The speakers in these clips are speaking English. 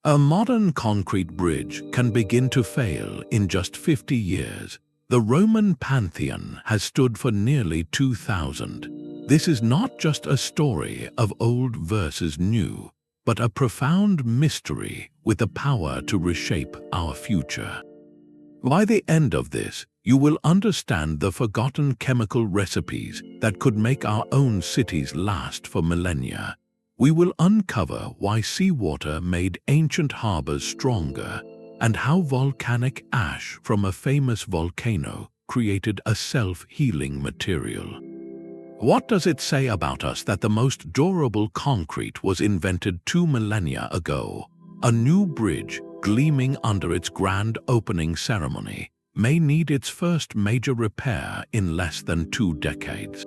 A modern concrete bridge can begin to fail in just 50 years. The Roman Pantheon has stood for nearly 2,000. This is not just a story of old versus new, but a profound mystery with the power to reshape our future. By the end of this, you will understand the forgotten chemical recipes that could make our own cities last for millennia. We will uncover why seawater made ancient harbors stronger and how volcanic ash from a famous volcano created a self-healing material. What does it say about us that the most durable concrete was invented 2 millennia ago? A new bridge, gleaming under its grand opening ceremony, may need its first major repair in less than 2 decades.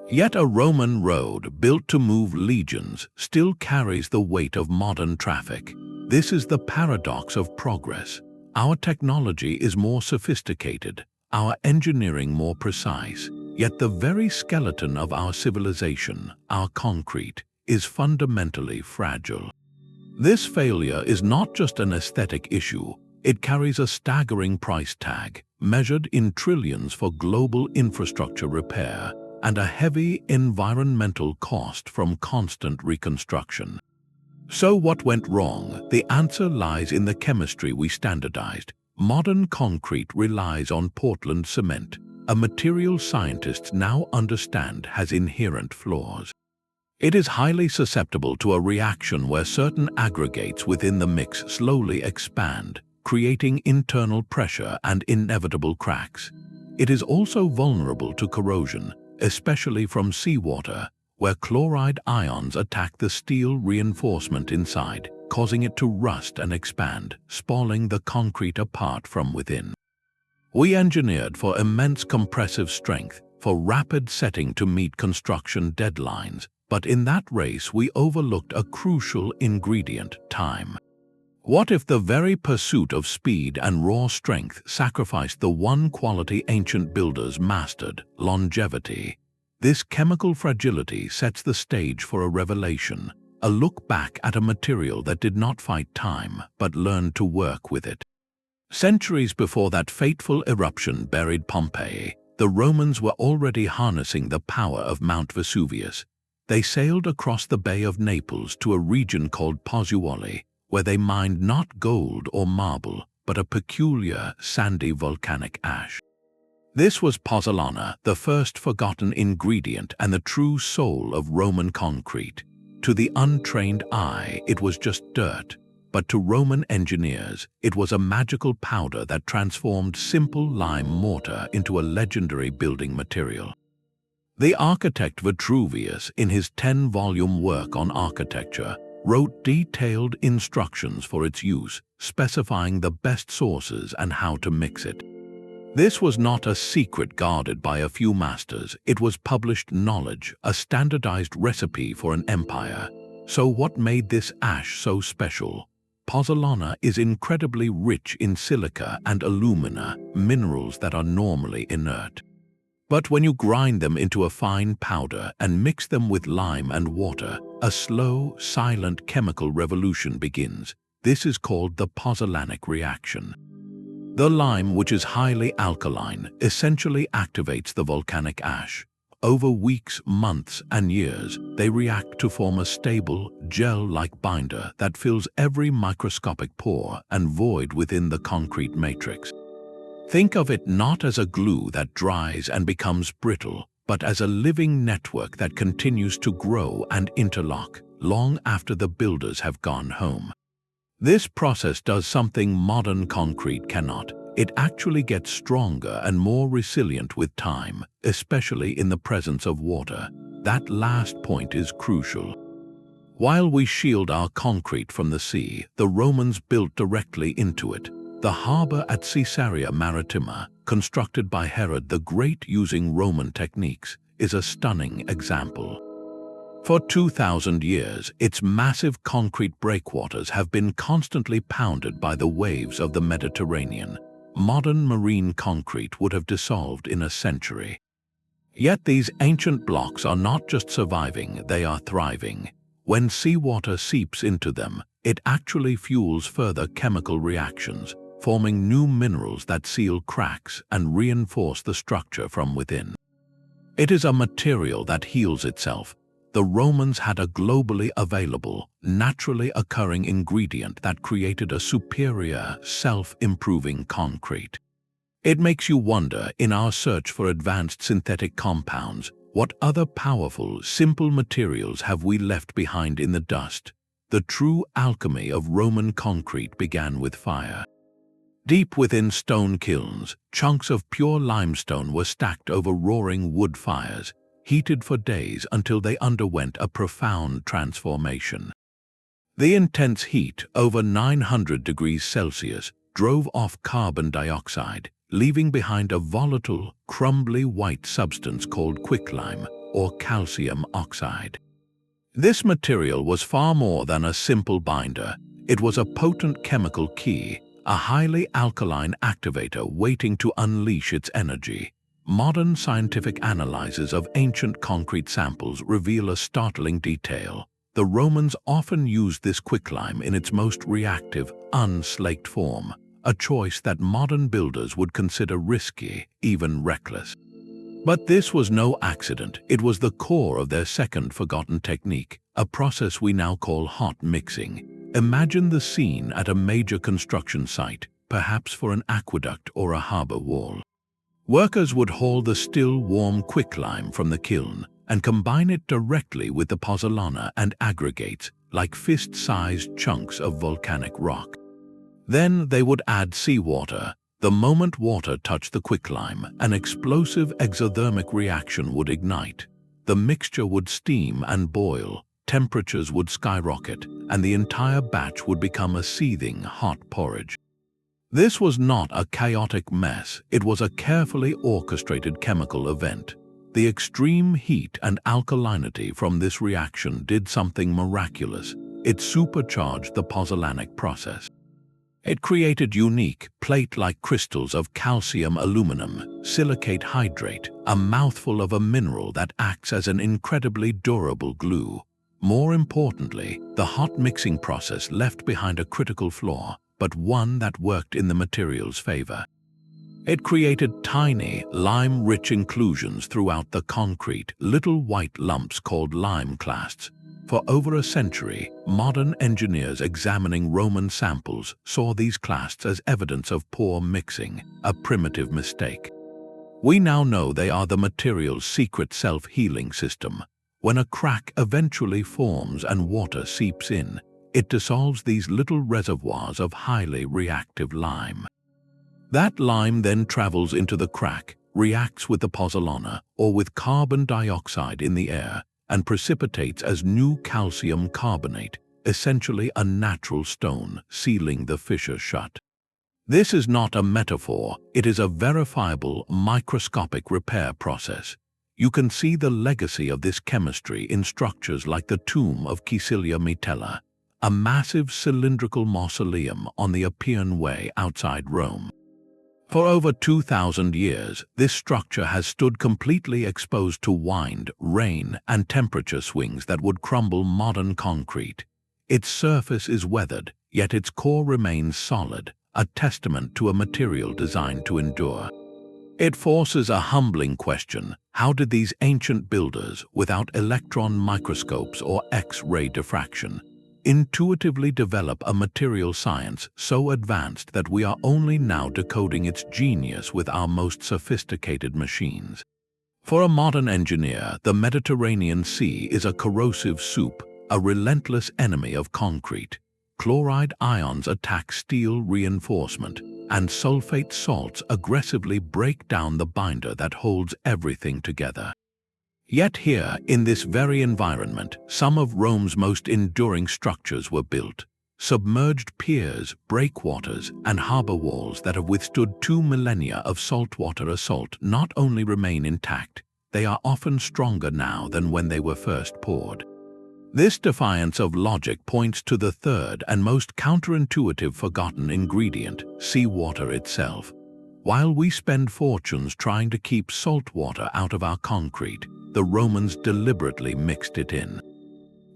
Yet a Roman road built to move legions still carries the weight of modern traffic. This is the paradox of progress. Our technology is more sophisticated, our engineering more precise, yet the very skeleton of our civilization, our concrete, is fundamentally fragile. This failure is not just an aesthetic issue, it carries a staggering price tag, measured in trillions for global infrastructure repair, and a heavy environmental cost from constant reconstruction. So what went wrong? The answer lies in the chemistry we standardized. Modern concrete relies on Portland cement, a material scientists now understand has inherent flaws. It is highly susceptible to a reaction where certain aggregates within the mix slowly expand, creating internal pressure and inevitable cracks. It is also vulnerable to corrosion, especially from seawater, where chloride ions attack the steel reinforcement inside, causing it to rust and expand, spalling the concrete apart from within. We engineered for immense compressive strength, for rapid setting to meet construction deadlines, but in that race we overlooked a crucial ingredient: time. What if the very pursuit of speed and raw strength sacrificed the one quality ancient builders mastered: longevity? This chemical fragility sets the stage for a revelation, a look back at a material that did not fight time but learned to work with it. Centuries before that fateful eruption buried Pompeii, the Romans were already harnessing the power of Mount Vesuvius. They sailed across the Bay of Naples to a region called Pozzolanic, where they mined not gold or marble, but a peculiar, sandy volcanic ash. This was pozzolana, the first forgotten ingredient and the true soul of Roman concrete. To the untrained eye, it was just dirt, but to Roman engineers, it was a magical powder that transformed simple lime mortar into a legendary building material. The architect Vitruvius, in his 10-volume work on architecture, wrote detailed instructions for its use, specifying the best sources and how to mix it. This was not a secret guarded by a few masters, it was published knowledge, a standardized recipe for an empire. So what made this ash so special? Pozzolana is incredibly rich in silica and alumina, minerals that are normally inert. But when you grind them into a fine powder and mix them with lime and water, a slow, silent chemical revolution begins. This is called the Pozzolanic reaction. The lime, which is highly alkaline, essentially activates the volcanic ash. Over weeks, months, and years, they react to form a stable, gel-like binder that fills every microscopic pore and void within the concrete matrix. Think of it not as a glue that dries and becomes brittle, but as a living network that continues to grow and interlock long after the builders have gone home. This process does something modern concrete cannot. It actually gets stronger and more resilient with time, especially in the presence of water. That last point is crucial. While we shield our concrete from the sea, the Romans built directly into it. The harbor at Caesarea Maritima, constructed by Herod the Great using Roman techniques, is a stunning example. For 2,000 years, its massive concrete breakwaters have been constantly pounded by the waves of the Mediterranean. Modern marine concrete would have dissolved in a century. Yet these ancient blocks are not just surviving, they are thriving. When seawater seeps into them, it actually fuels further chemical reactions, forming new minerals that seal cracks and reinforce the structure from within. It is a material that heals itself. The Romans had a globally available, naturally occurring ingredient that created a superior, self-improving concrete. It makes you wonder, in our search for advanced synthetic compounds, what other powerful, simple materials have we left behind in the dust? The true alchemy of Roman concrete began with fire. Deep within stone kilns, chunks of pure limestone were stacked over roaring wood fires, heated for days until they underwent a profound transformation. The intense heat, over 900 degrees Celsius, drove off carbon dioxide, leaving behind a volatile, crumbly white substance called quicklime, or calcium oxide. This material was far more than a simple binder. It was a potent chemical key, a highly alkaline activator waiting to unleash its energy. Modern scientific analyses of ancient concrete samples reveal a startling detail. The Romans often used this quicklime in its most reactive, unslaked form, a choice that modern builders would consider risky, even reckless. But this was no accident. It was the core of their second forgotten technique, a process we now call hot mixing. Imagine the scene at a major construction site, perhaps for an aqueduct or a harbor wall. Workers would haul the still warm quicklime from the kiln and combine it directly with the pozzolana and aggregates, like fist-sized chunks of volcanic rock. Then they would add seawater. The moment water touched the quicklime, an explosive exothermic reaction would ignite. The mixture would steam and boil, temperatures would skyrocket, and the entire batch would become a seething hot porridge. This was not a chaotic mess, it was a carefully orchestrated chemical event. The extreme heat and alkalinity from this reaction did something miraculous. It supercharged the pozzolanic process. It created unique, plate-like crystals of calcium aluminum, silicate hydrate, a mouthful of a mineral that acts as an incredibly durable glue. More importantly, the hot mixing process left behind a critical flaw, but one that worked in the material's favor. It created tiny, lime-rich inclusions throughout the concrete, little white lumps called lime clasts. For over a century, modern engineers examining Roman samples saw these clasts as evidence of poor mixing, a primitive mistake. We now know they are the material's secret self-healing system. When a crack eventually forms and water seeps in, it dissolves these little reservoirs of highly reactive lime. That lime then travels into the crack, reacts with the pozzolana or with carbon dioxide in the air, and precipitates as new calcium carbonate, essentially a natural stone, sealing the fissure shut. This is not a metaphor, it is a verifiable microscopic repair process. You can see the legacy of this chemistry in structures like the tomb of Caecilia Metella, a massive cylindrical mausoleum on the Appian Way outside Rome. For over 2,000 years, this structure has stood completely exposed to wind, rain, and temperature swings that would crumble modern concrete. Its surface is weathered, yet its core remains solid, a testament to a material designed to endure. It forces a humbling question: how did these ancient builders, without electron microscopes or X-ray diffraction, intuitively develop a material science so advanced that we are only now decoding its genius with our most sophisticated machines? For a modern engineer, the Mediterranean Sea is a corrosive soup, a relentless enemy of concrete. Chloride ions attack steel reinforcement, and sulfate salts aggressively break down the binder that holds everything together. Yet here, in this very environment, some of Rome's most enduring structures were built. Submerged piers, breakwaters, and harbor walls that have withstood 2 millennia of saltwater assault not only remain intact, they are often stronger now than when they were first poured. This defiance of logic points to the third and most counterintuitive forgotten ingredient, seawater itself. While we spend fortunes trying to keep salt water out of our concrete, the Romans deliberately mixed it in.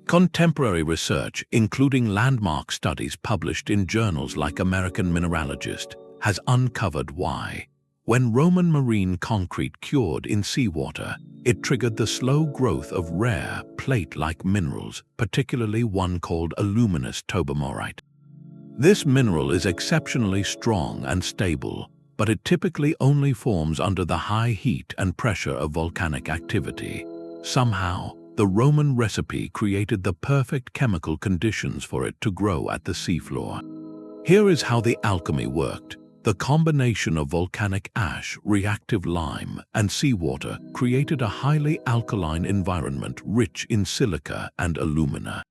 Contemporary research, including landmark studies published in journals like American Mineralogist, has uncovered why. When Roman marine concrete cured in seawater, it triggered the slow growth of rare, plate-like minerals, particularly one called Aluminous Tobermorite. This mineral is exceptionally strong and stable, but it typically only forms under the high heat and pressure of volcanic activity. Somehow, the Roman recipe created the perfect chemical conditions for it to grow at the seafloor. Here is how the alchemy worked. The combination of volcanic ash, reactive lime, and seawater created a highly alkaline environment rich in silica and alumina.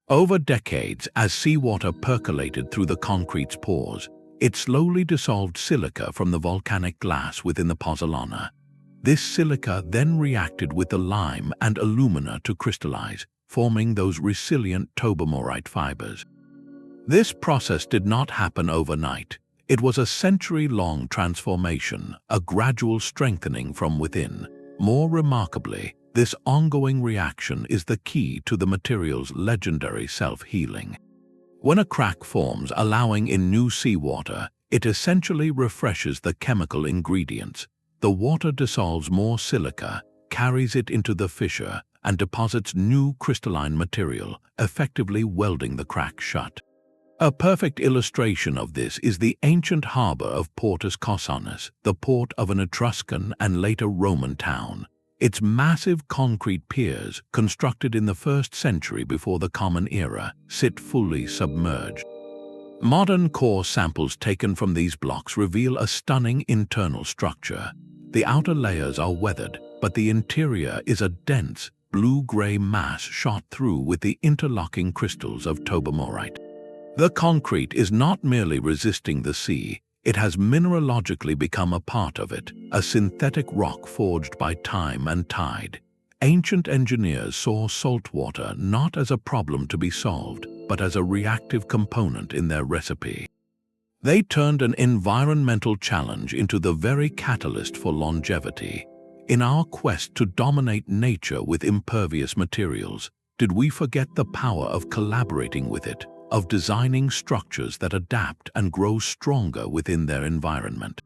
Over decades, as seawater percolated through the concrete's pores, it slowly dissolved silica from the volcanic glass within the pozzolana. This silica then reacted with the lime and alumina to crystallize, forming those resilient Tobermorite fibers. This process did not happen overnight. It was a century-long transformation, a gradual strengthening from within. More remarkably, this ongoing reaction is the key to the material's legendary self-healing. When a crack forms, allowing in new seawater, it essentially refreshes the chemical ingredients. The water dissolves more silica, carries it into the fissure, and deposits new crystalline material, effectively welding the crack shut. A perfect illustration of this is the ancient harbor of Portus Cossanus, the port of an Etruscan and later Roman town. Its massive concrete piers, constructed in the 1st century before the Common Era, sit fully submerged. Modern core samples taken from these blocks reveal a stunning internal structure. The outer layers are weathered, but the interior is a dense, blue-gray mass shot through with the interlocking crystals of Tobermorite. The concrete is not merely resisting the sea, it has mineralogically become a part of it, a synthetic rock forged by time and tide. Ancient engineers saw saltwater not as a problem to be solved, but as a reactive component in their recipe. They turned an environmental challenge into the very catalyst for longevity. In our quest to dominate nature with impervious materials, did we forget the power of collaborating with it, of designing structures that adapt and grow stronger within their environment?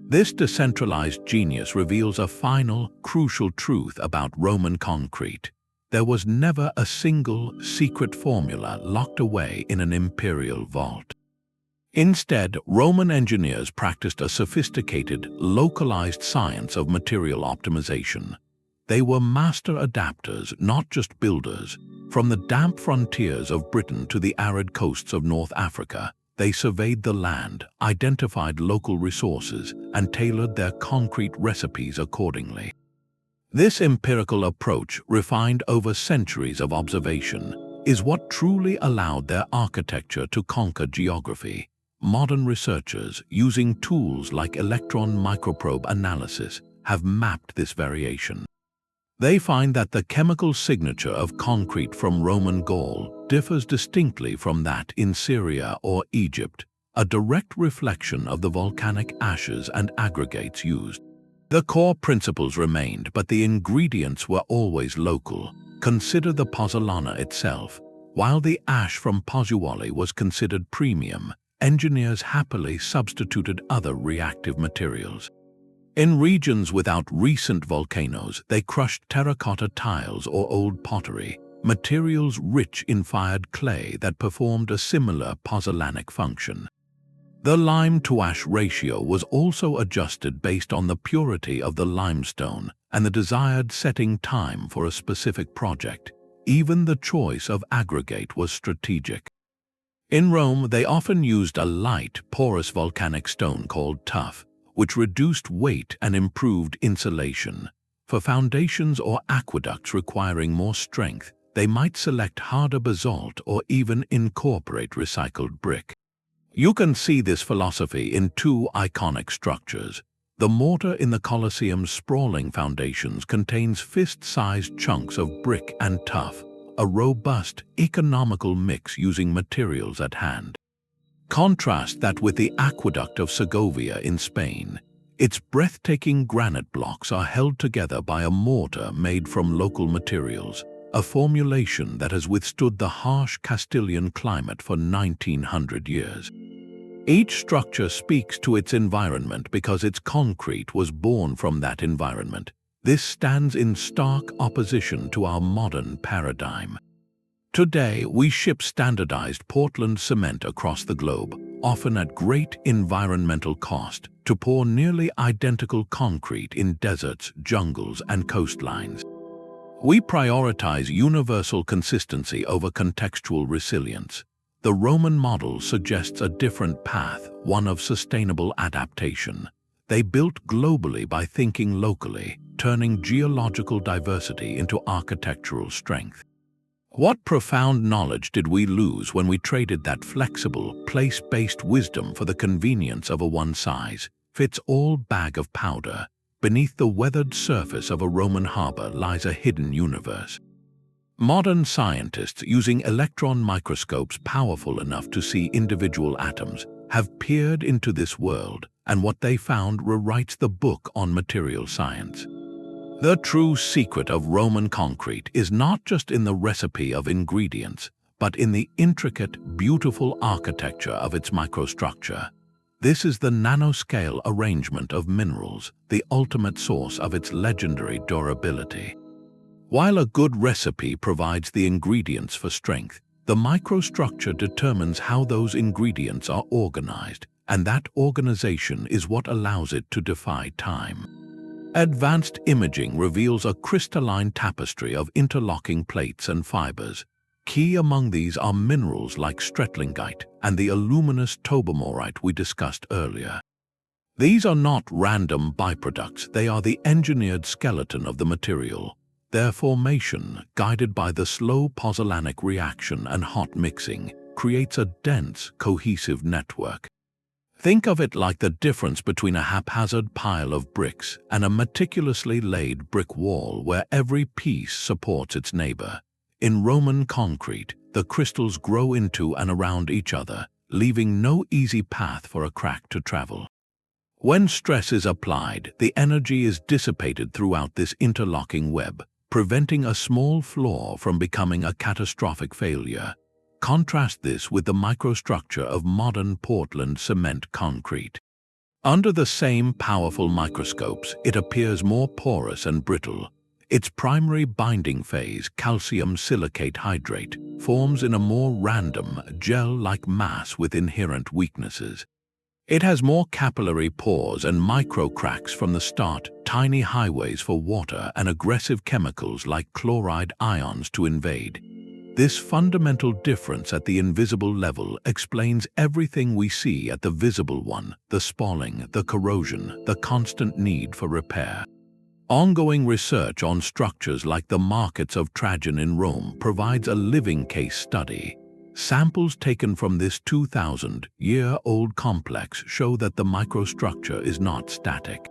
This decentralized genius reveals a final, crucial truth about Roman concrete. There was never a single, secret formula locked away in an imperial vault. Instead, Roman engineers practiced a sophisticated, localized science of material optimization. They were master adapters, not just builders. From the damp frontiers of Britain to the arid coasts of North Africa, they surveyed the land, identified local resources, and tailored their concrete recipes accordingly. This empirical approach, refined over centuries of observation, is what truly allowed their architecture to conquer geography. Modern researchers, using tools like electron microprobe analysis, have mapped this variation. They find that the chemical signature of concrete from Roman Gaul differs distinctly from that in Syria or Egypt, a direct reflection of the volcanic ashes and aggregates used. The core principles remained, but the ingredients were always local. Consider the pozzolana itself. While the ash from Pozzuoli was considered premium, engineers happily substituted other reactive materials. In regions without recent volcanoes, they crushed terracotta tiles or old pottery, materials rich in fired clay that performed a similar pozzolanic function. The lime-to-ash ratio was also adjusted based on the purity of the limestone and the desired setting time for a specific project. Even the choice of aggregate was strategic. In Rome, they often used a light, porous volcanic stone called tuff, which reduced weight and improved insulation. For foundations or aqueducts requiring more strength, they might select harder basalt or even incorporate recycled brick. You can see this philosophy in two iconic structures. The mortar in the Colosseum's sprawling foundations contains fist-sized chunks of brick and tuff, a robust, economical mix using materials at hand. Contrast that with the aqueduct of Segovia in Spain. Its breathtaking granite blocks are held together by a mortar made from local materials, a formulation that has withstood the harsh Castilian climate for 1900 years. Each structure speaks to its environment because its concrete was born from that environment. This stands in stark opposition to our modern paradigm. Today, we ship standardized Portland cement across the globe, often at great environmental cost, to pour nearly identical concrete in deserts, jungles, and coastlines. We prioritize universal consistency over contextual resilience. The Roman model suggests a different path, one of sustainable adaptation. They built globally by thinking locally, turning geological diversity into architectural strength. What profound knowledge did we lose when we traded that flexible, place-based wisdom for the convenience of a one-size-fits-all bag of powder? Beneath the weathered surface of a Roman harbor lies a hidden universe. Modern scientists, using electron microscopes powerful enough to see individual atoms, have peered into this world, and what they found rewrites the book on material science. The true secret of Roman concrete is not just in the recipe of ingredients, but in the intricate, beautiful architecture of its microstructure. This is the nanoscale arrangement of minerals, the ultimate source of its legendary durability. While a good recipe provides the ingredients for strength, the microstructure determines how those ingredients are organized, and that organization is what allows it to defy time. Advanced imaging reveals a crystalline tapestry of interlocking plates and fibers. Key among these are minerals like stretlingite and the aluminous Tobermorite we discussed earlier. These are not random byproducts, they are the engineered skeleton of the material. Their formation, guided by the slow Pozzolanic reaction and hot mixing, creates a dense, cohesive network. Think of it like the difference between a haphazard pile of bricks and a meticulously laid brick wall where every piece supports its neighbor. In Roman concrete, the crystals grow into and around each other, leaving no easy path for a crack to travel. When stress is applied, the energy is dissipated throughout this interlocking web, preventing a small flaw from becoming a catastrophic failure. Contrast this with the microstructure of modern Portland cement concrete. Under the same powerful microscopes, it appears more porous and brittle. Its primary binding phase, calcium silicate hydrate, forms in a more random, gel-like mass with inherent weaknesses. It has more capillary pores and micro-cracks from the start, tiny highways for water and aggressive chemicals like chloride ions to invade. This fundamental difference at the invisible level explains everything we see at the visible one: the spalling, the corrosion, the constant need for repair. Ongoing research on structures like the markets of Trajan in Rome provides a living case study. Samples taken from this 2,000-year-old complex show that the microstructure is not static.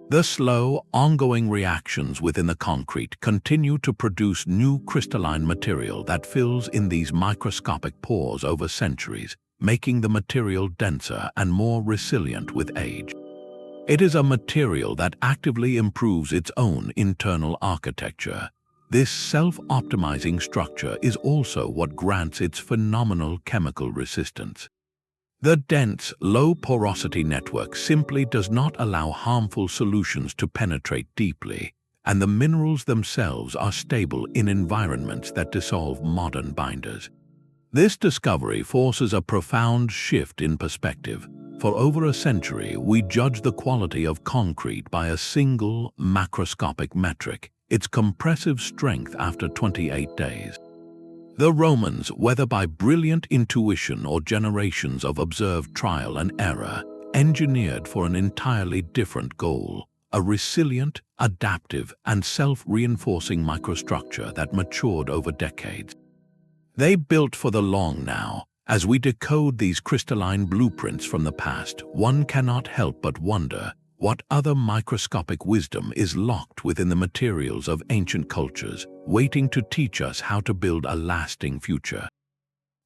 The slow, ongoing reactions within the concrete continue to produce new crystalline material that fills in these microscopic pores over centuries, making the material denser and more resilient with age. It is a material that actively improves its own internal architecture. This self-optimizing structure is also what grants its phenomenal chemical resistance. The dense, low-porosity network simply does not allow harmful solutions to penetrate deeply, and the minerals themselves are stable in environments that dissolve modern binders. This discovery forces a profound shift in perspective. For over a century, we judged the quality of concrete by a single, macroscopic metric: its compressive strength after 28 days. The Romans, whether by brilliant intuition or generations of observed trial and error, engineered for an entirely different goal: a resilient, adaptive, and self-reinforcing microstructure that matured over decades. They built for the long now. As we decode these crystalline blueprints from the past, one cannot help but wonder what other microscopic wisdom is locked within the materials of ancient cultures, waiting to teach us how to build a lasting future.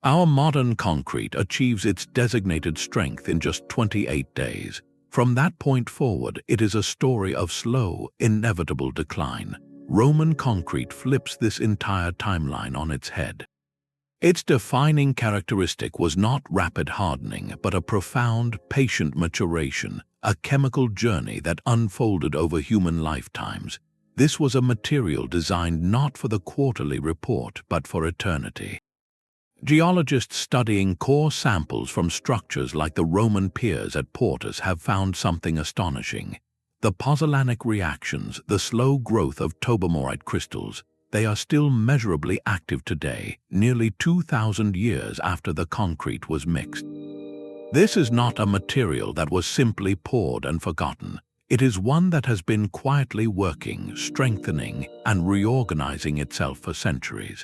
Our modern concrete achieves its designated strength in just 28 days. From that point forward, it is a story of slow, inevitable decline. Roman concrete flips this entire timeline on its head. Its defining characteristic was not rapid hardening, but a profound, patient maturation, a chemical journey that unfolded over human lifetimes. This was a material designed not for the quarterly report, but for eternity. Geologists studying core samples from structures like the Roman piers at Portus have found something astonishing. The Pozzolanic reactions, the slow growth of Tobermorite crystals, they are still measurably active today, nearly 2,000 years after the concrete was mixed. This is not a material that was simply poured and forgotten. It is one that has been quietly working, strengthening, and reorganizing itself for centuries.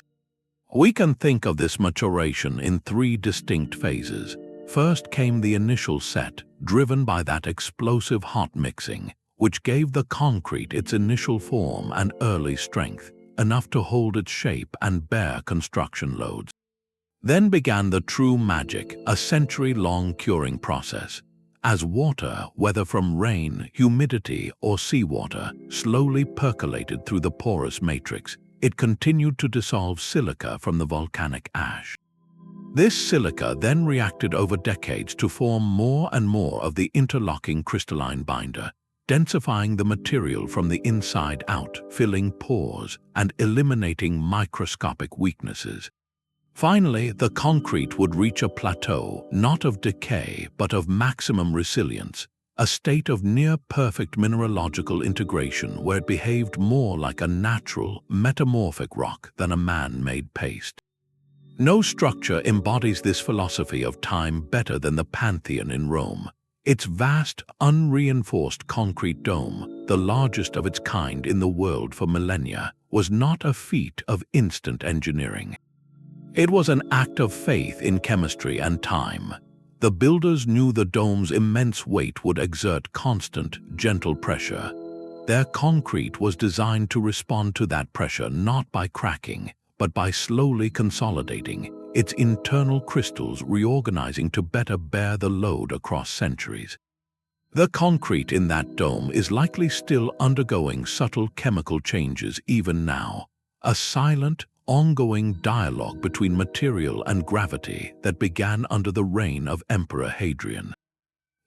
We can think of this maturation in three distinct phases. First came the initial set, driven by that explosive hot mixing, which gave the concrete its initial form and early strength, enough to hold its shape and bear construction loads. Then began the true magic, a century-long curing process. As water, whether from rain, humidity, or seawater, slowly percolated through the porous matrix, it continued to dissolve silica from the volcanic ash. This silica then reacted over decades to form more and more of the interlocking crystalline binder, densifying the material from the inside out, filling pores, and eliminating microscopic weaknesses. Finally, the concrete would reach a plateau, not of decay, but of maximum resilience, a state of near-perfect mineralogical integration where it behaved more like a natural, metamorphic rock than a man-made paste. No structure embodies this philosophy of time better than the Pantheon in Rome. Its vast, unreinforced concrete dome, the largest of its kind in the world for millennia, was not a feat of instant engineering. It was an act of faith in chemistry and time. The builders knew the dome's immense weight would exert constant, gentle pressure. Their concrete was designed to respond to that pressure not by cracking, but by slowly consolidating, its internal crystals reorganizing to better bear the load across centuries. The concrete in that dome is likely still undergoing subtle chemical changes even now, a silent, ongoing dialogue between material and gravity that began under the reign of Emperor Hadrian.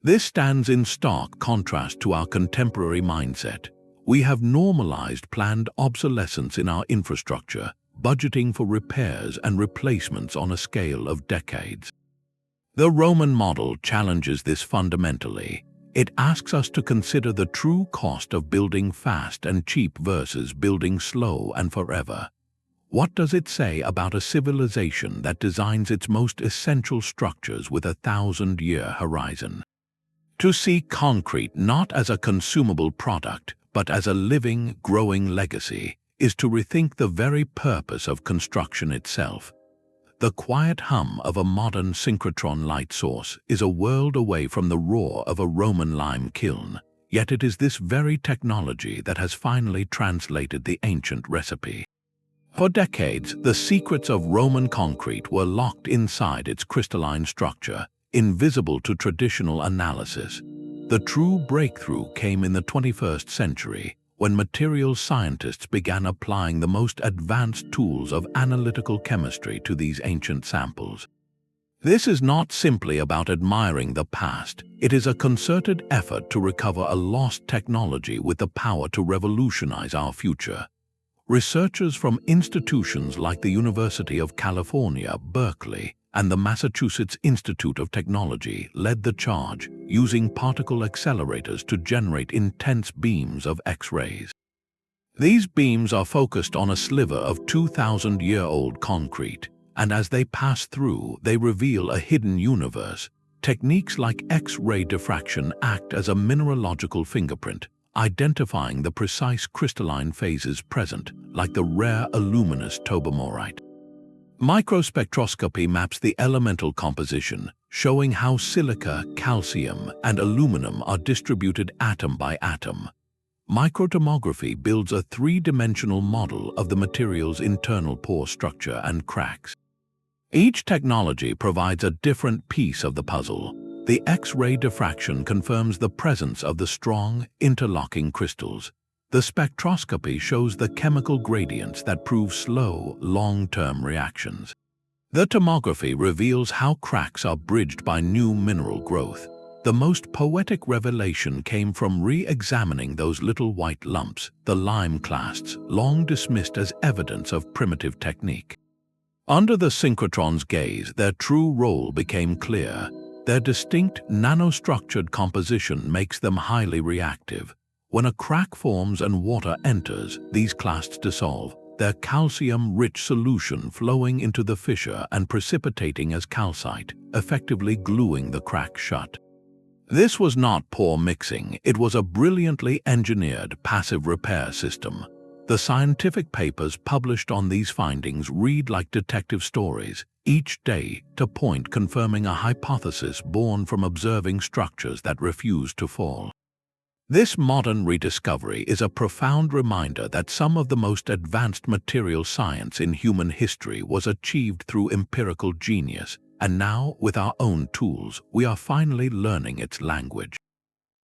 This stands in stark contrast to our contemporary mindset. We have normalized planned obsolescence in our infrastructure, budgeting for repairs and replacements on a scale of decades. The Roman model challenges this fundamentally. It asks us to consider the true cost of building fast and cheap versus building slow and forever. What does it say about a civilization that designs its most essential structures with a 1,000-year horizon? To see concrete not as a consumable product, but as a living, growing legacy, is to rethink the very purpose of construction itself. The quiet hum of a modern synchrotron light source is a world away from the roar of a Roman lime kiln, yet it is this very technology that has finally translated the ancient recipe. For decades, the secrets of Roman concrete were locked inside its crystalline structure, invisible to traditional analysis. The true breakthrough came in the 21st century, when materials scientists began applying the most advanced tools of analytical chemistry to these ancient samples. This is not simply about admiring the past, it is a concerted effort to recover a lost technology with the power to revolutionize our future. Researchers from institutions like the University of California, Berkeley, and the Massachusetts Institute of Technology led the charge, using particle accelerators to generate intense beams of X-rays. These beams are focused on a sliver of 2,000-year-old concrete, and as they pass through, they reveal a hidden universe. Techniques like X-ray diffraction act as a mineralogical fingerprint, identifying the precise crystalline phases present, like the rare Aluminous Tobermorite. Microspectroscopy maps the elemental composition, showing how silica, calcium, and aluminum are distributed atom by atom. Microtomography builds a three-dimensional model of the material's internal pore structure and cracks. Each technology provides a different piece of the puzzle. The X-ray diffraction confirms the presence of the strong, interlocking crystals. The spectroscopy shows the chemical gradients that prove slow, long-term reactions. The tomography reveals how cracks are bridged by new mineral growth. The most poetic revelation came from re-examining those little white lumps, the lime clasts, long dismissed as evidence of primitive technique. Under the synchrotron's gaze, their true role became clear. Their distinct nanostructured composition makes them highly reactive. When a crack forms and water enters, these clasts dissolve, their calcium-rich solution flowing into the fissure and precipitating as calcite, effectively gluing the crack shut. This was not poor mixing, it was a brilliantly engineered passive repair system. The scientific papers published on these findings read like detective stories, each data point confirming a hypothesis born from observing structures that refuse to fall. This modern rediscovery is a profound reminder that some of the most advanced material science in human history was achieved through empirical genius, and now, with our own tools, we are finally learning its language.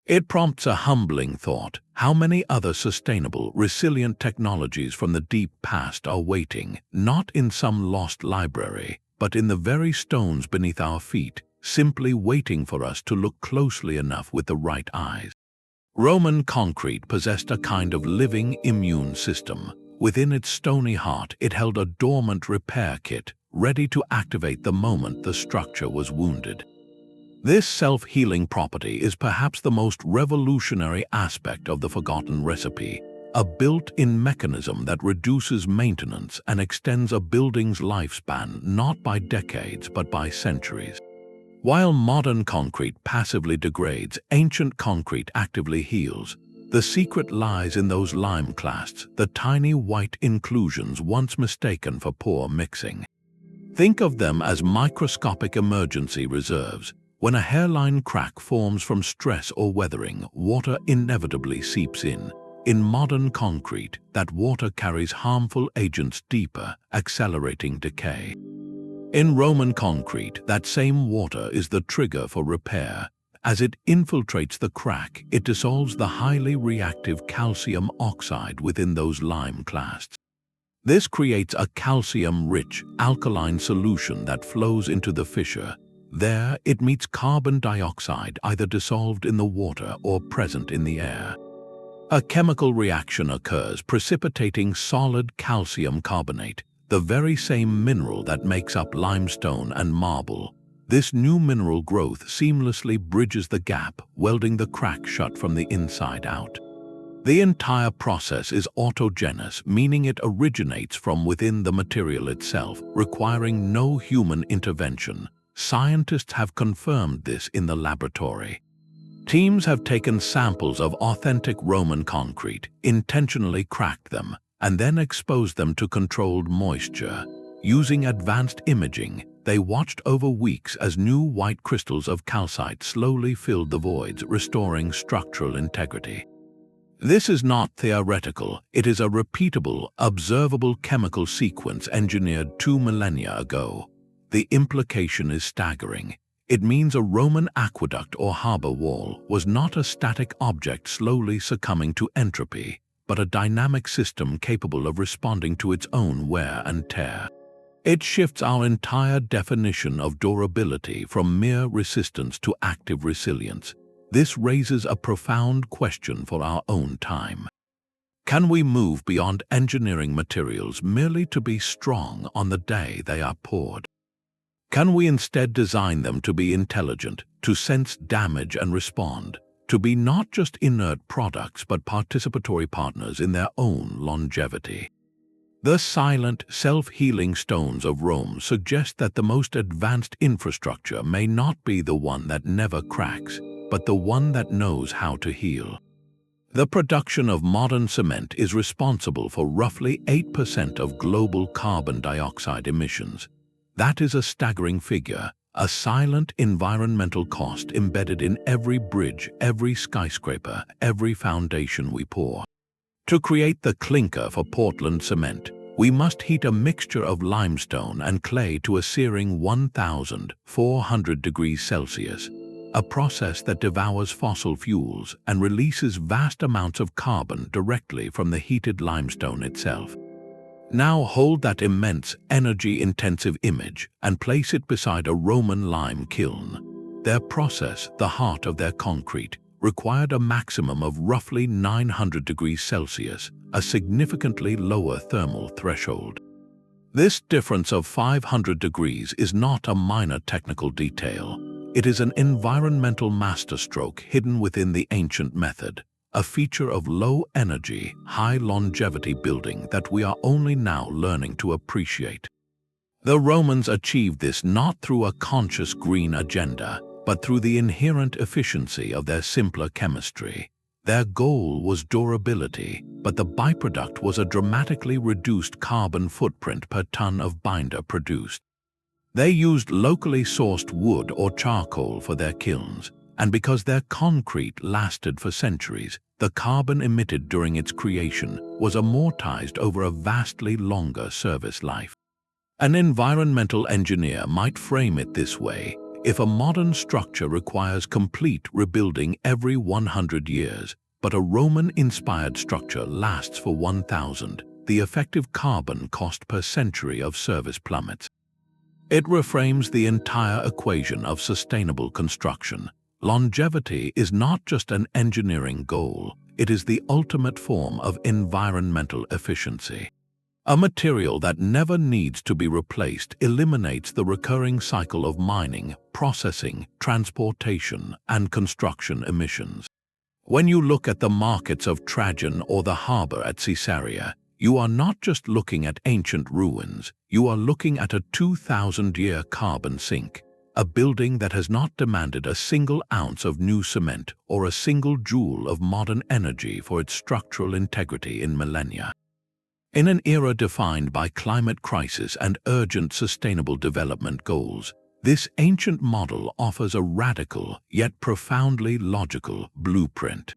It prompts a humbling thought: how many other sustainable, resilient technologies from the deep past are waiting, not in some lost library, but in the very stones beneath our feet, simply waiting for us to look closely enough with the right eyes. Roman concrete possessed a kind of living immune system. Within its stony heart, it held a dormant repair kit, ready to activate the moment the structure was wounded. This self-healing property is perhaps the most revolutionary aspect of the forgotten recipe, a built-in mechanism that reduces maintenance and extends a building's lifespan not by decades but by centuries. While modern concrete passively degrades, ancient concrete actively heals. The secret lies in those lime clasts, the tiny white inclusions once mistaken for poor mixing. Think of them as microscopic emergency reserves. When a hairline crack forms from stress or weathering, water inevitably seeps in. In modern concrete, that water carries harmful agents deeper, accelerating decay. In Roman concrete, that same water is the trigger for repair. As it infiltrates the crack, it dissolves the highly reactive calcium oxide within those lime clasts. This creates a calcium-rich, alkaline solution that flows into the fissure. There, it meets carbon dioxide, either dissolved in the water or present in the air. A chemical reaction occurs, precipitating solid calcium carbonate, the very same mineral that makes up limestone and marble. This new mineral growth seamlessly bridges the gap, welding the crack shut from the inside out. The entire process is autogenous, meaning it originates from within the material itself, requiring no human intervention. Scientists have confirmed this in the laboratory. Teams have taken samples of authentic Roman concrete, intentionally cracked them, and then exposed them to controlled moisture. Using advanced imaging, they watched over weeks as new white crystals of calcite slowly filled the voids, restoring structural integrity. This is not theoretical, it is a repeatable, observable chemical sequence engineered 2 millennia ago. The implication is staggering. It means a Roman aqueduct or harbor wall was not a static object slowly succumbing to entropy, but a dynamic system capable of responding to its own wear and tear. It shifts our entire definition of durability from mere resistance to active resilience. This raises a profound question for our own time. Can we move beyond engineering materials merely to be strong on the day they are poured? Can we instead design them to be intelligent, to sense damage and respond, to be not just inert products but participatory partners in their own longevity? The silent, self-healing stones of Rome suggest that the most advanced infrastructure may not be the one that never cracks, but the one that knows how to heal. The production of modern cement is responsible for roughly 8% of global carbon dioxide emissions. That is a staggering figure, a silent environmental cost embedded in every bridge, every skyscraper, every foundation we pour. To create the clinker for Portland cement, we must heat a mixture of limestone and clay to a searing 1,400 degrees Celsius. a process that devours fossil fuels and releases vast amounts of carbon directly from the heated limestone itself. Now hold that immense, energy-intensive image and place it beside a Roman lime kiln. Their process, the heart of their concrete, required a maximum of roughly 900 degrees Celsius, a significantly lower thermal threshold. This difference of 500 degrees is not a minor technical detail. It is an environmental masterstroke hidden within the ancient method, a feature of low-energy, high-longevity building that we are only now learning to appreciate. The Romans achieved this not through a conscious green agenda, but through the inherent efficiency of their simpler chemistry. Their goal was durability, but the byproduct was a dramatically reduced carbon footprint per ton of binder produced. They used locally sourced wood or charcoal for their kilns, and because their concrete lasted for centuries, the carbon emitted during its creation was amortized over a vastly longer service life. An environmental engineer might frame it this way: if a modern structure requires complete rebuilding every 100 years, but a Roman-inspired structure lasts for 1,000, the effective carbon cost per century of service plummets. It reframes the entire equation of sustainable construction. Longevity is not just an engineering goal, it is the ultimate form of environmental efficiency. A material that never needs to be replaced eliminates the recurring cycle of mining, processing, transportation, and construction emissions. When you look at the markets of Trajan or the harbor at Caesarea, you are not just looking at ancient ruins, you are looking at a 2,000-year carbon sink, a building that has not demanded a single ounce of new cement or a single joule of modern energy for its structural integrity in millennia. In an era defined by climate crisis and urgent sustainable development goals, this ancient model offers a radical yet profoundly logical blueprint.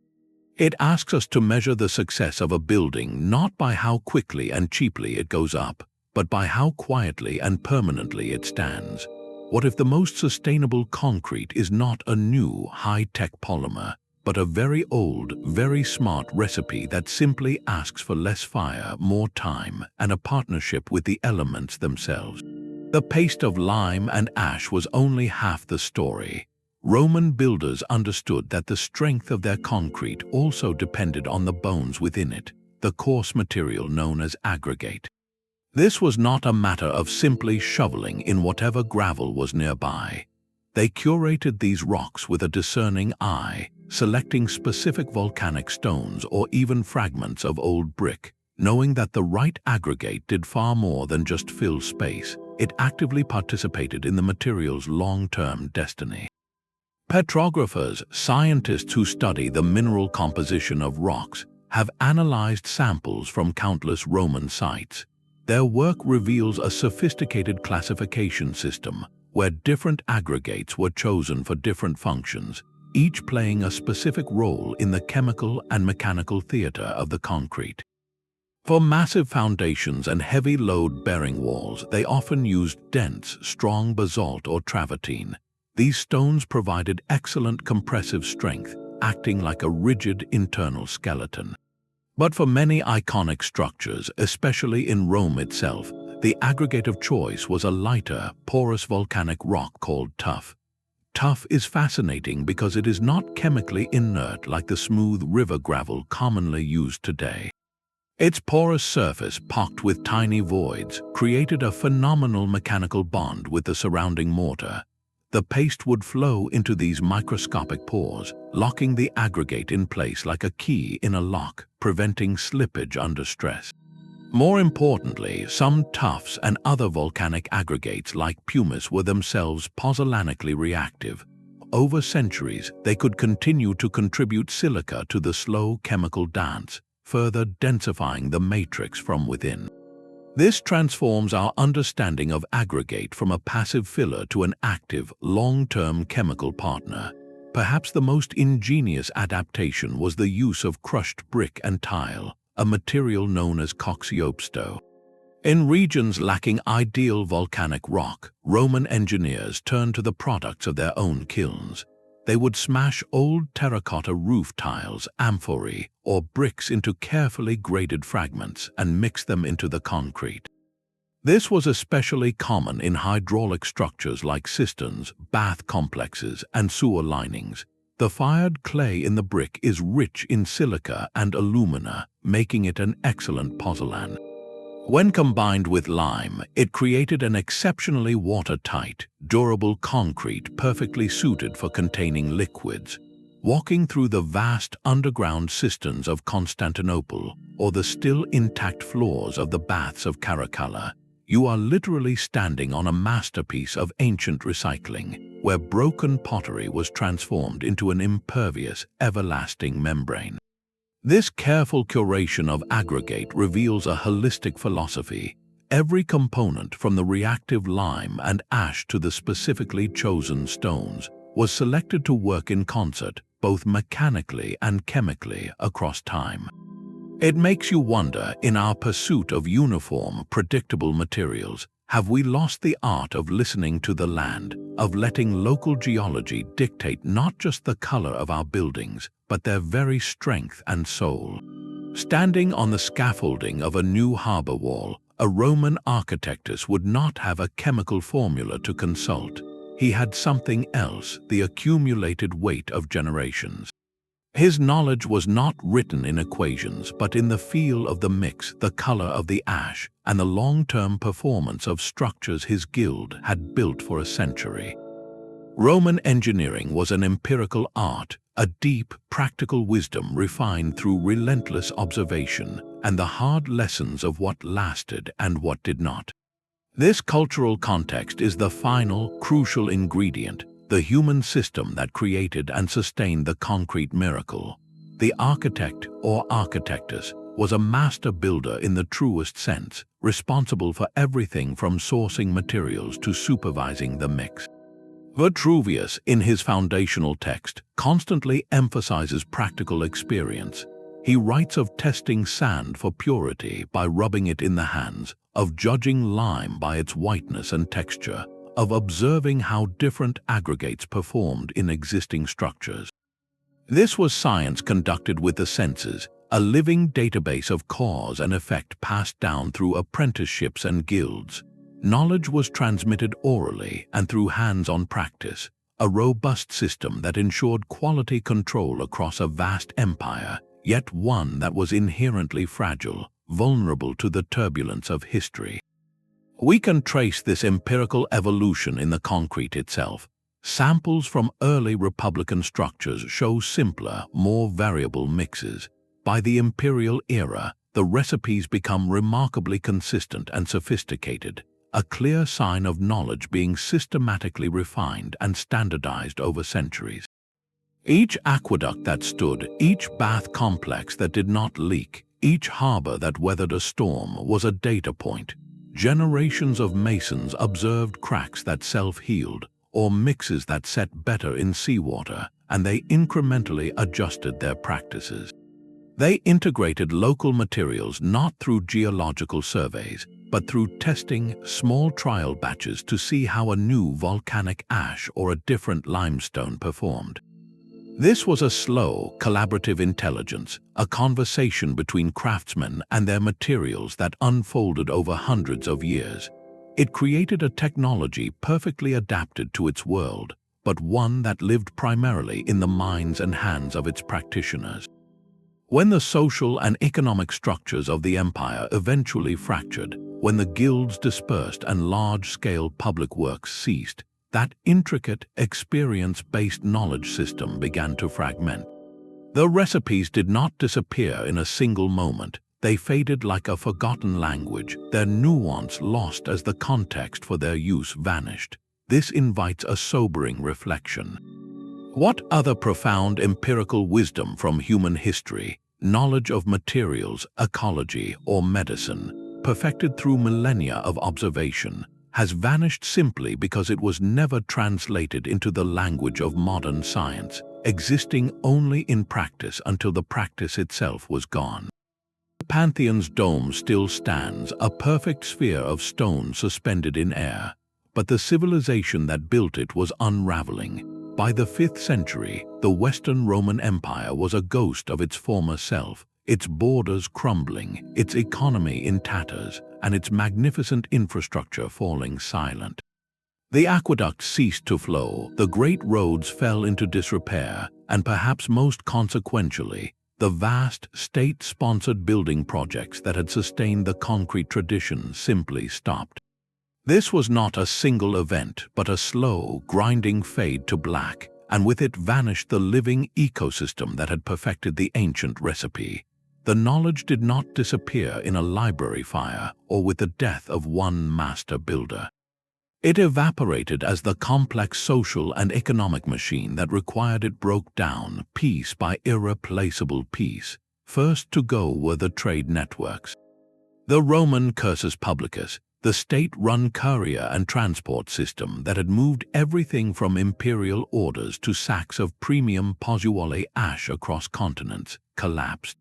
It asks us to measure the success of a building not by how quickly and cheaply it goes up, but by how quietly and permanently it stands. What if the most sustainable concrete is not a new high-tech polymer, but a very old, very smart recipe that simply asks for less fire, more time, and a partnership with the elements themselves? The paste of lime and ash was only half the story. Roman builders understood that the strength of their concrete also depended on the bones within it, the coarse material known as aggregate. This was not a matter of simply shoveling in whatever gravel was nearby. They curated these rocks with a discerning eye, selecting specific volcanic stones or even fragments of old brick, knowing that the right aggregate did far more than just fill space. It actively participated in the material's long-term destiny. Petrographers, scientists who study the mineral composition of rocks, have analyzed samples from countless Roman sites. Their work reveals a sophisticated classification system where different aggregates were chosen for different functions, each playing a specific role in the chemical and mechanical theater of the concrete. For massive foundations and heavy load-bearing walls, they often used dense, strong basalt or travertine. These stones provided excellent compressive strength, acting like a rigid internal skeleton. But for many iconic structures, especially in Rome itself, the aggregate of choice was a lighter, porous volcanic rock called tuff. Tuff is fascinating because it is not chemically inert like the smooth river gravel commonly used today. Its porous surface, pocked with tiny voids, created a phenomenal mechanical bond with the surrounding mortar. The paste would flow into these microscopic pores, locking the aggregate in place like a key in a lock, preventing slippage under stress. More importantly, some tuffs and other volcanic aggregates like pumice were themselves pozzolanically reactive. Over centuries, they could continue to contribute silica to the slow chemical dance, further densifying the matrix from within. This transforms our understanding of aggregate from a passive filler to an active, long-term chemical partner. Perhaps the most ingenious adaptation was the use of crushed brick and tile, a material known as coxiopsto. In regions lacking ideal volcanic rock, Roman engineers turned to the products of their own kilns. They would smash old terracotta roof tiles, amphorae, or bricks into carefully graded fragments and mix them into the concrete. This was especially common in hydraulic structures like cisterns, bath complexes, and sewer linings. The fired clay in the brick is rich in silica and alumina, making it an excellent pozzolan. When combined with lime, it created an exceptionally watertight, durable concrete perfectly suited for containing liquids. Walking through the vast underground cisterns of Constantinople or the still intact floors of the baths of Caracalla, you are literally standing on a masterpiece of ancient recycling, where broken pottery was transformed into an impervious, everlasting membrane. This careful curation of aggregate reveals a holistic philosophy. Every component, from the reactive lime and ash to the specifically chosen stones, was selected to work in concert, both mechanically and chemically, across time. It makes you wonder, in our pursuit of uniform, predictable materials, have we lost the art of listening to the land, of letting local geology dictate not just the color of our buildings, but their very strength and soul? Standing on the scaffolding of a new harbor wall, a Roman architectus would not have a chemical formula to consult. He had something else, the accumulated weight of generations. His knowledge was not written in equations, but in the feel of the mix, the color of the ash, and the long-term performance of structures his guild had built for a century. Roman engineering was an empirical art, a deep, practical wisdom refined through relentless observation and the hard lessons of what lasted and what did not. This cultural context is the final, crucial ingredient, the human system that created and sustained the concrete miracle. The architect, or architectus, was a master builder in the truest sense, responsible for everything from sourcing materials to supervising the mix. Vitruvius, in his foundational text, constantly emphasizes practical experience. He writes of testing sand for purity by rubbing it in the hands, of judging lime by its whiteness and texture, of observing how different aggregates performed in existing structures. This was science conducted with the senses, a living database of cause and effect passed down through apprenticeships and guilds. Knowledge was transmitted orally and through hands-on practice, a robust system that ensured quality control across a vast empire, yet one that was inherently fragile, vulnerable to the turbulence of history. We can trace this empirical evolution in the concrete itself. Samples from early Republican structures show simpler, more variable mixes. By the imperial era, the recipes become remarkably consistent and sophisticated, a clear sign of knowledge being systematically refined and standardized over centuries. Each aqueduct that stood, each bath complex that did not leak, each harbor that weathered a storm was a data point. Generations of masons observed cracks that self-healed, or mixes that set better in seawater, and they incrementally adjusted their practices. They integrated local materials not through geological surveys, but through testing small trial batches to see how a new volcanic ash or a different limestone performed. This was a slow, collaborative intelligence, a conversation between craftsmen and their materials that unfolded over hundreds of years. It created a technology perfectly adapted to its world, but one that lived primarily in the minds and hands of its practitioners. When the social and economic structures of the empire eventually fractured, when the guilds dispersed and large-scale public works ceased, that intricate, experience-based knowledge system began to fragment. The recipes did not disappear in a single moment. They faded like a forgotten language, their nuance lost as the context for their use vanished. This invites a sobering reflection. What other profound empirical wisdom from human history, knowledge of materials, ecology, or medicine, perfected through millennia of observation, has vanished simply because it was never translated into the language of modern science, existing only in practice until the practice itself was gone? The Pantheon's dome still stands, a perfect sphere of stone suspended in air, but the civilization that built it was unraveling. By the 5th century, the Western Roman Empire was a ghost of its former self, its borders crumbling, its economy in tatters, and its magnificent infrastructure falling silent. The aqueducts ceased to flow, the great roads fell into disrepair, and perhaps most consequentially, the vast state-sponsored building projects that had sustained the concrete tradition simply stopped. This was not a single event, but a slow, grinding fade to black, and with it vanished the living ecosystem that had perfected the ancient recipe. The knowledge did not disappear in a library fire or with the death of one master builder. It evaporated as the complex social and economic machine that required it broke down, piece by irreplaceable piece. First to go were the trade networks. The Roman cursus publicus, the state-run courier and transport system that had moved everything from imperial orders to sacks of premium Pozzolanic ash across continents, collapsed.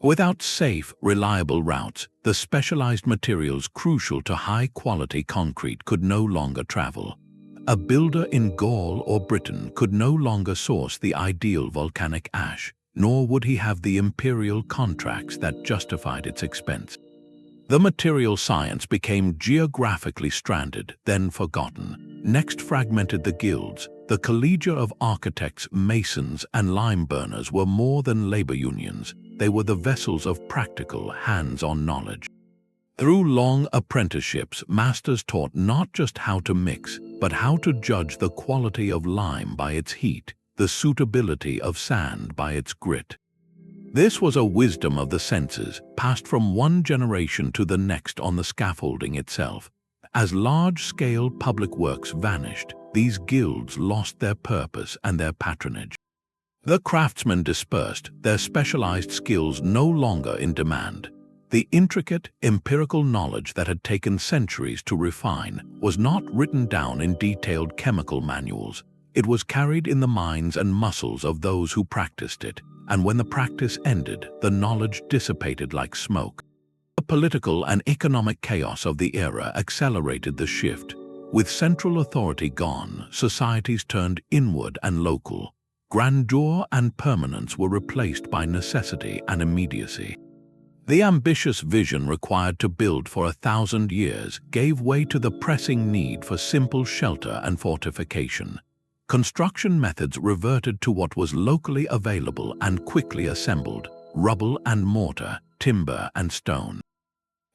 Without safe, reliable routes, the specialized materials crucial to high-quality concrete could no longer travel. A builder in Gaul or Britain could no longer source the ideal volcanic ash, nor would he have the imperial contracts that justified its expense. The material science became geographically stranded, then forgotten. Next fragmented the guilds. The collegia of architects, masons, and lime burners were more than labor unions. They were the vessels of practical, hands-on knowledge. Through long apprenticeships, masters taught not just how to mix, but how to judge the quality of lime by its heat, the suitability of sand by its grit. This was a wisdom of the senses, passed from one generation to the next on the scaffolding itself. As large-scale public works vanished, these guilds lost their purpose and their patronage. The craftsmen dispersed, their specialized skills no longer in demand. The intricate, empirical knowledge that had taken centuries to refine was not written down in detailed chemical manuals. It was carried in the minds and muscles of those who practiced it, and when the practice ended, the knowledge dissipated like smoke. The political and economic chaos of the era accelerated the shift. With central authority gone, societies turned inward and local. Grandeur and permanence were replaced by necessity and immediacy. The ambitious vision required to build for 1,000 years gave way to the pressing need for simple shelter and fortification. Construction methods reverted to what was locally available and quickly assembled: rubble and mortar, timber and stone.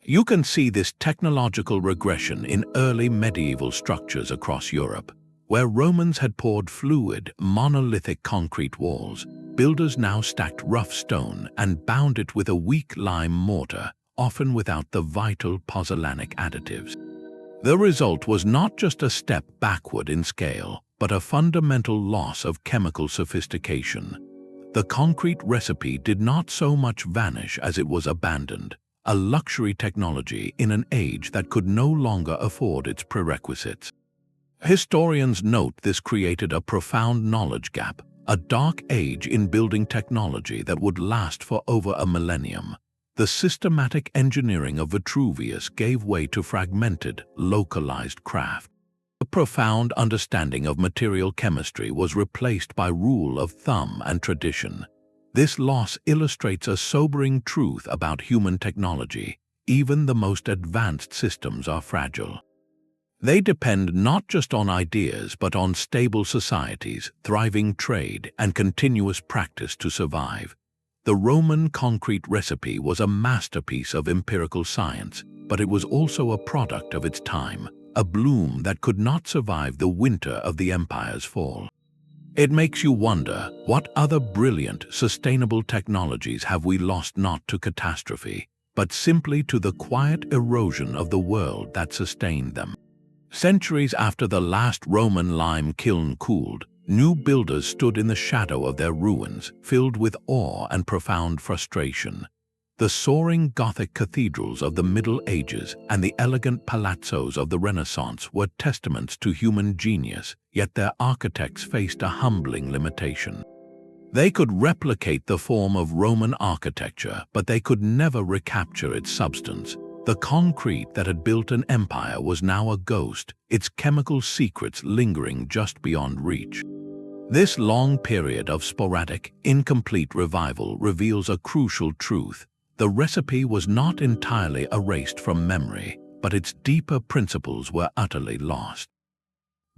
You can see this technological regression in early medieval structures across Europe. Where Romans had poured fluid, monolithic concrete walls, builders now stacked rough stone and bound it with a weak lime mortar, often without the vital pozzolanic additives. The result was not just a step backward in scale, but a fundamental loss of chemical sophistication. The concrete recipe did not so much vanish as it was abandoned, a luxury technology in an age that could no longer afford its prerequisites. Historians note this created a profound knowledge gap, a dark age in building technology that would last for over a millennium. The systematic engineering of Vitruvius gave way to fragmented, localized craft. A profound understanding of material chemistry was replaced by rule of thumb and tradition. This loss illustrates a sobering truth about human technology. Even the most advanced systems are fragile. They depend not just on ideas but on stable societies, thriving trade, and continuous practice to survive. The Roman concrete recipe was a masterpiece of empirical science, but it was also a product of its time, a bloom that could not survive the winter of the empire's fall. It makes you wonder, what other brilliant, sustainable technologies have we lost not to catastrophe, but simply to the quiet erosion of the world that sustained them? Centuries after the last Roman lime kiln cooled, new builders stood in the shadow of their ruins, filled with awe and profound frustration. The soaring Gothic cathedrals of the Middle Ages and the elegant palazzos of the Renaissance were testaments to human genius, yet their architects faced a humbling limitation. They could replicate the form of Roman architecture, but they could never recapture its substance. The concrete that had built an empire was now a ghost, its chemical secrets lingering just beyond reach. This long period of sporadic, incomplete revival reveals a crucial truth. The recipe was not entirely erased from memory, but its deeper principles were utterly lost.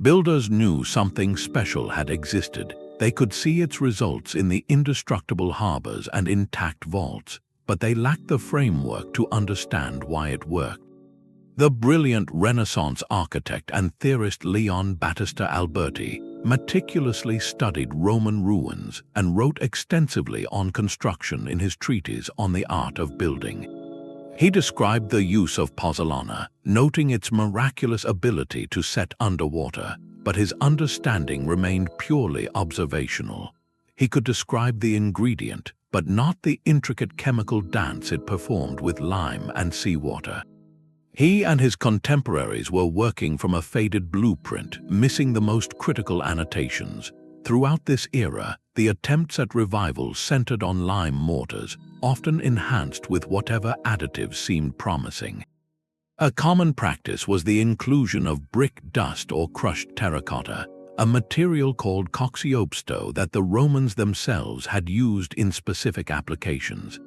Builders knew something special had existed. They could see its results in the indestructible harbors and intact vaults, but they lacked the framework to understand why it worked. The brilliant Renaissance architect and theorist Leon Battista Alberti meticulously studied Roman ruins and wrote extensively on construction in his treatise on the art of building. He described the use of pozzolana, noting its miraculous ability to set underwater, but his understanding remained purely observational. He could describe the ingredient, but not the intricate chemical dance it performed with lime and seawater. He and his contemporaries were working from a faded blueprint, missing the most critical annotations. Throughout this era, the attempts at revival centered on lime mortars, often enhanced with whatever additives seemed promising. A common practice was the inclusion of brick dust or crushed terracotta, a material called coxiopsto that the Romans themselves had used in specific applications.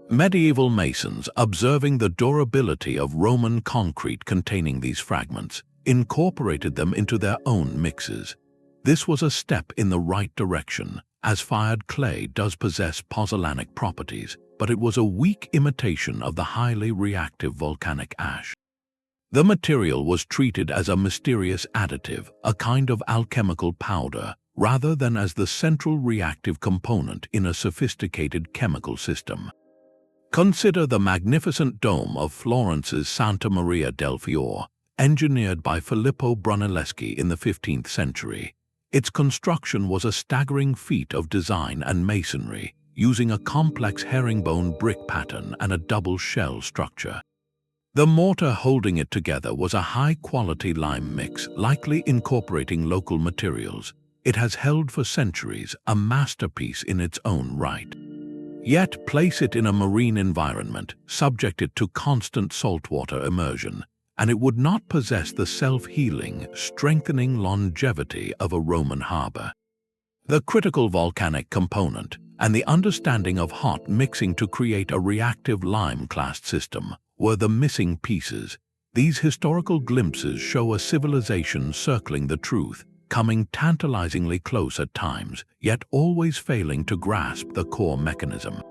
Medieval masons, observing the durability of Roman concrete containing these fragments, incorporated them into their own mixes. This was a step in the right direction, as fired clay does possess pozzolanic properties, but it was a weak imitation of the highly reactive volcanic ash. The material was treated as a mysterious additive, a kind of alchemical powder, rather than as the central reactive component in a sophisticated chemical system. Consider the magnificent dome of Florence's Santa Maria del Fiore, engineered by Filippo Brunelleschi in the 15th century. Its construction was a staggering feat of design and masonry, using a complex herringbone brick pattern and a double shell structure. The mortar holding it together was a high-quality lime mix, likely incorporating local materials. It has held for centuries, a masterpiece in its own right. Yet place it in a marine environment, subject it to constant saltwater immersion, and it would not possess the self-healing, strengthening longevity of a Roman harbor. The critical volcanic component and the understanding of hot mixing to create a reactive lime clast system were the missing pieces. These historical glimpses show a civilization circling the truth, coming tantalizingly close at times, yet always failing to grasp the core mechanism.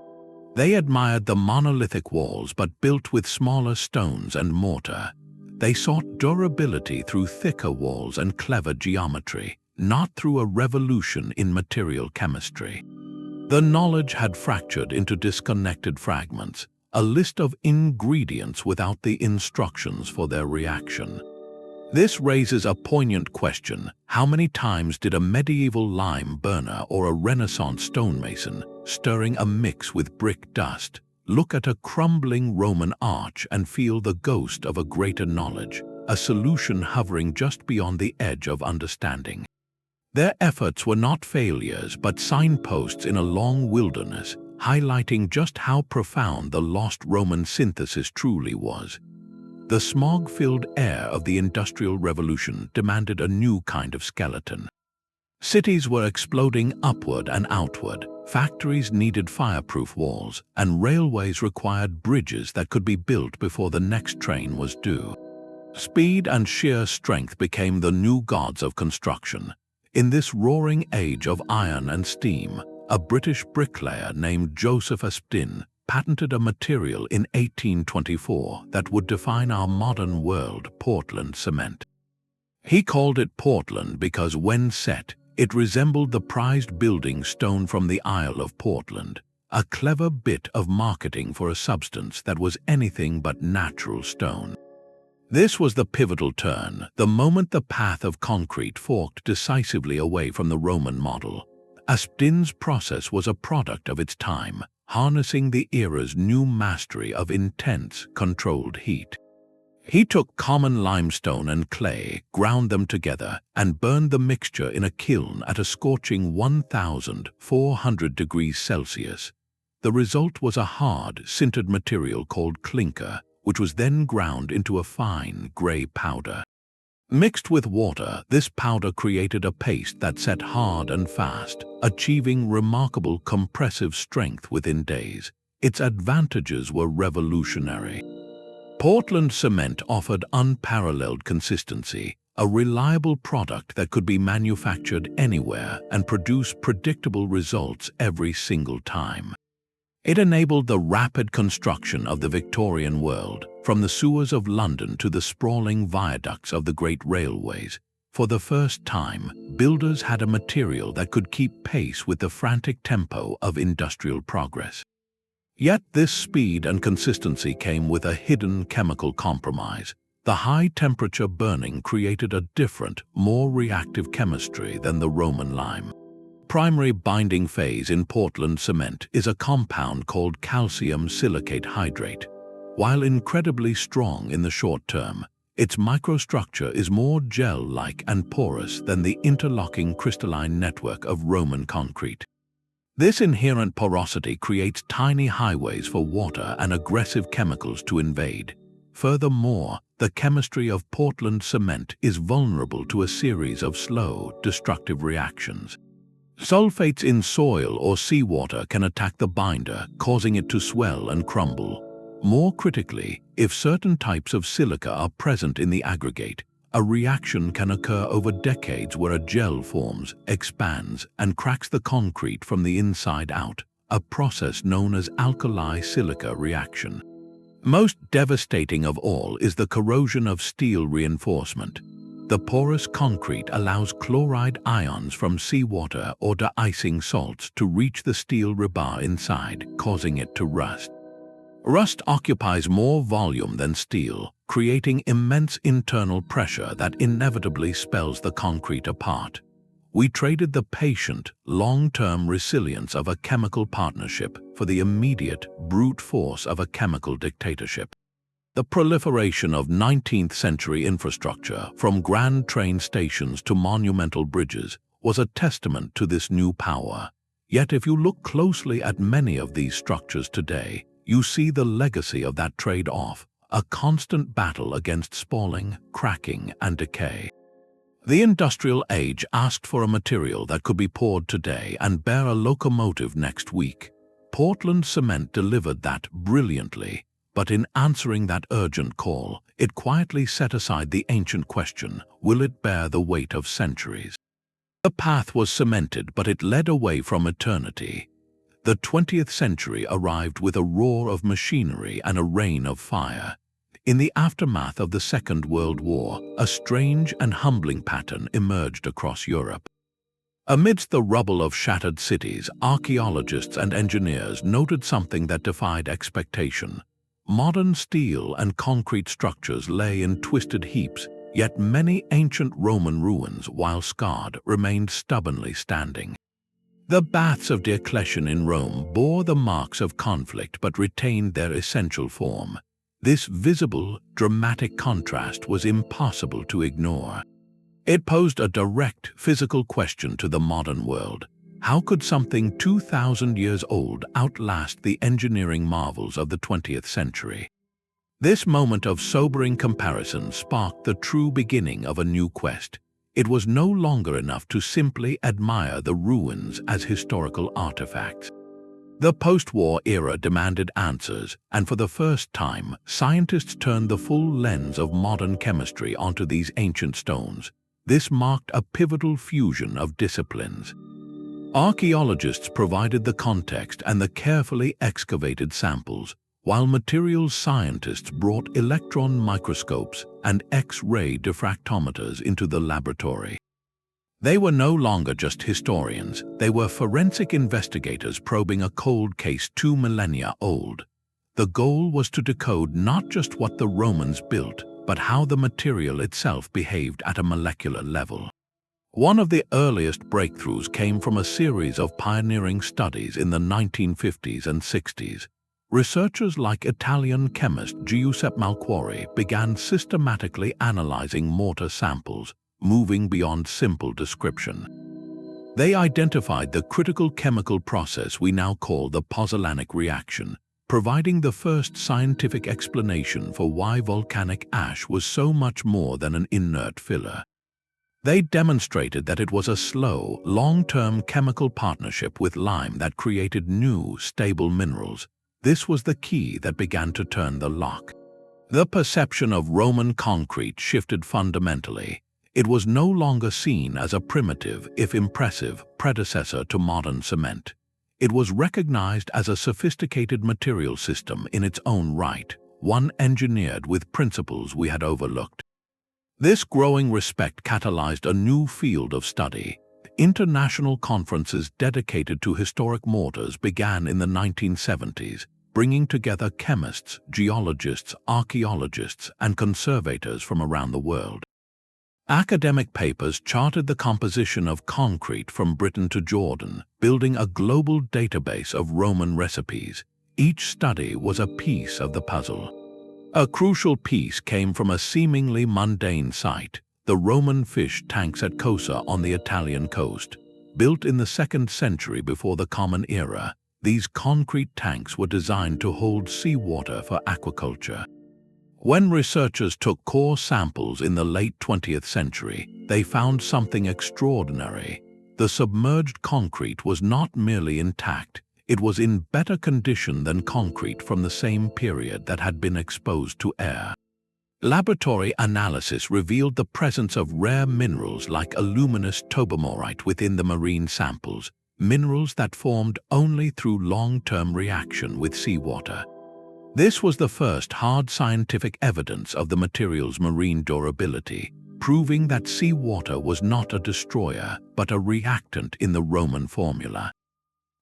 They admired the monolithic walls but built with smaller stones and mortar. They sought durability through thicker walls and clever geometry, not through a revolution in material chemistry. The knowledge had fractured into disconnected fragments, a list of ingredients without the instructions for their reaction. This raises a poignant question. How many times did a medieval lime burner or a Renaissance stonemason, stirring a mix with brick dust, look at a crumbling Roman arch and feel the ghost of a greater knowledge, a solution hovering just beyond the edge of understanding? Their efforts were not failures but signposts in a long wilderness, highlighting just how profound the lost Roman synthesis truly was. The smog-filled air of the Industrial Revolution demanded a new kind of skeleton. Cities were exploding upward and outward, factories needed fireproof walls, and railways required bridges that could be built before the next train was due. Speed and sheer strength became the new gods of construction. In this roaring age of iron and steam, a British bricklayer named Joseph Aspdin patented a material in 1824 that would define our modern world: Portland cement. He called it Portland because when set, it resembled the prized building stone from the Isle of Portland, a clever bit of marketing for a substance that was anything but natural stone. This was the pivotal turn, the moment the path of concrete forked decisively away from the Roman model. Aspdin's process was a product of its time, harnessing the era's new mastery of intense, controlled heat. He took common limestone and clay, ground them together, and burned the mixture in a kiln at a scorching 1,400 degrees Celsius. The result was a hard, sintered material called clinker, which was then ground into a fine, gray powder. Mixed with water, this powder created a paste that set hard and fast, achieving remarkable compressive strength within days. Its advantages were revolutionary. Portland cement offered unparalleled consistency, a reliable product that could be manufactured anywhere and produce predictable results every single time. It enabled the rapid construction of the Victorian world, from the sewers of London to the sprawling viaducts of the great railways. For the first time, builders had a material that could keep pace with the frantic tempo of industrial progress. Yet this speed and consistency came with a hidden chemical compromise. The high-temperature burning created a different, more reactive chemistry than the Roman lime. Primary binding phase in Portland cement is a compound called calcium silicate hydrate. While incredibly strong in the short term, its microstructure is more gel-like and porous than the interlocking crystalline network of Roman concrete. This inherent porosity creates tiny highways for water and aggressive chemicals to invade. Furthermore, the chemistry of Portland cement is vulnerable to a series of slow, destructive reactions. Sulfates in soil or seawater can attack the binder, causing it to swell and crumble. More critically, if certain types of silica are present in the aggregate, a reaction can occur over decades where a gel forms, expands, and cracks the concrete from the inside out, a process known as alkali-silica reaction. Most devastating of all is the corrosion of steel reinforcement. The porous concrete allows chloride ions from seawater or de-icing salts to reach the steel rebar inside, causing it to rust. Rust occupies more volume than steel, creating immense internal pressure that inevitably spells the concrete apart. We traded the patient, long-term resilience of a chemical partnership for the immediate, brute force of a chemical dictatorship. The proliferation of 19th-century infrastructure, from grand train stations to monumental bridges, was a testament to this new power. Yet if you look closely at many of these structures today, you see the legacy of that trade-off, a constant battle against spalling, cracking, and decay. The industrial age asked for a material that could be poured today and bear a locomotive next week. Portland cement delivered that brilliantly, but in answering that urgent call, it quietly set aside the ancient question, will it bear the weight of centuries? The path was cemented, but it led away from eternity. The 20th century arrived with a roar of machinery and a rain of fire. In the aftermath of the Second World War, a strange and humbling pattern emerged across Europe. Amidst the rubble of shattered cities, archaeologists and engineers noted something that defied expectation. Modern steel and concrete structures lay in twisted heaps, yet many ancient Roman ruins, while scarred, remained stubbornly standing. The baths of Diocletian in Rome bore the marks of conflict but retained their essential form. This visible, dramatic contrast was impossible to ignore. It posed a direct, physical question to the modern world. How could something 2,000 years old outlast the engineering marvels of the 20th century? This moment of sobering comparison sparked the true beginning of a new quest. It was no longer enough to simply admire the ruins as historical artifacts. The post-war era demanded answers, and for the first time, scientists turned the full lens of modern chemistry onto these ancient stones. This marked a pivotal fusion of disciplines. Archaeologists provided the context and the carefully excavated samples, while materials scientists brought electron microscopes and X-ray diffractometers into the laboratory. They were no longer just historians, they were forensic investigators probing a cold case 2 millennia old. The goal was to decode not just what the Romans built, but how the material itself behaved at a molecular level. One of the earliest breakthroughs came from a series of pioneering studies in the 1950s and 60s. Researchers like Italian chemist Giuseppe Malquari began systematically analyzing mortar samples, moving beyond simple description. They identified the critical chemical process we now call the Pozzolanic reaction, providing the first scientific explanation for why volcanic ash was so much more than an inert filler. They demonstrated that it was a slow, long-term chemical partnership with lime that created new, stable minerals. This was the key that began to turn the lock. The perception of Roman concrete shifted fundamentally. It was no longer seen as a primitive, if impressive, predecessor to modern cement. It was recognized as a sophisticated material system in its own right, one engineered with principles we had overlooked. This growing respect catalyzed a new field of study. International conferences dedicated to historic mortars began in the 1970s, bringing together chemists, geologists, archaeologists, and conservators from around the world. Academic papers charted the composition of concrete from Britain to Jordan, building a global database of Roman recipes. Each study was a piece of the puzzle. A crucial piece came from a seemingly mundane site, the Roman fish tanks at Cosa on the Italian coast. Built in the 2nd century before the Common Era, these concrete tanks were designed to hold seawater for aquaculture. When researchers took core samples in the late 20th century, they found something extraordinary. The submerged concrete was not merely intact, it was in better condition than concrete from the same period that had been exposed to air. Laboratory analysis revealed the presence of rare minerals like aluminous Tobermorite within the marine samples, minerals that formed only through long-term reaction with seawater. This was the first hard scientific evidence of the material's marine durability, proving that seawater was not a destroyer but a reactant in the Roman formula.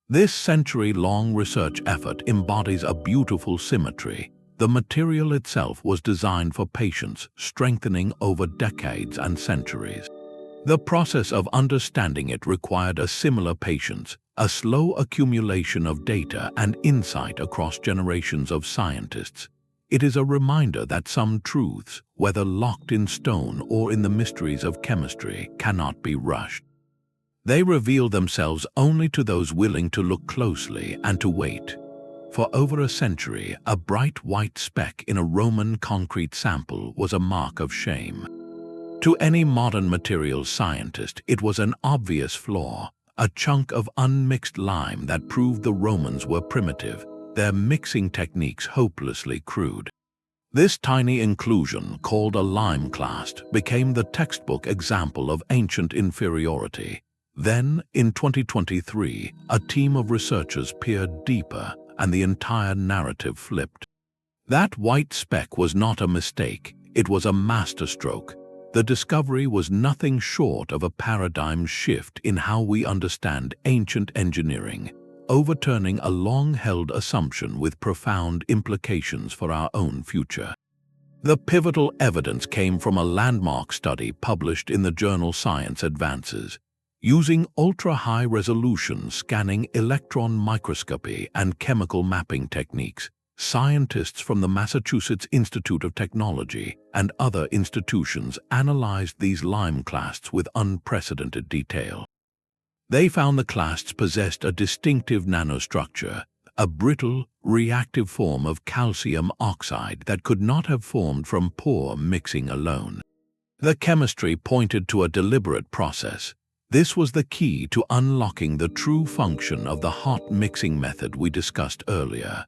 This century-long research effort embodies a beautiful symmetry. The material itself was designed for patience, strengthening over decades and centuries. The process of understanding it required a similar patience, a slow accumulation of data and insight across generations of scientists. It is a reminder that some truths, whether locked in stone or in the mysteries of chemistry, cannot be rushed. They reveal themselves only to those willing to look closely and to wait. For over a century, a bright white speck in a Roman concrete sample was a mark of shame. To any modern materials scientist, it was an obvious flaw, a chunk of unmixed lime that proved the Romans were primitive, their mixing techniques hopelessly crude. This tiny inclusion, called a lime clast, became the textbook example of ancient inferiority. Then, in 2023, a team of researchers peered deeper, and the entire narrative flipped. That white speck was not a mistake, it was a masterstroke. The discovery was nothing short of a paradigm shift in how we understand ancient engineering, overturning a long-held assumption with profound implications for our own future. The pivotal evidence came from a landmark study published in the journal Science Advances. Using ultra-high-resolution scanning, electron microscopy, and chemical mapping techniques, scientists from the Massachusetts Institute of Technology and other institutions analyzed these lime clasts with unprecedented detail. They found the clasts possessed a distinctive nanostructure, a brittle, reactive form of calcium oxide that could not have formed from poor mixing alone. The chemistry pointed to a deliberate process. This was the key to unlocking the true function of the hot mixing method we discussed earlier.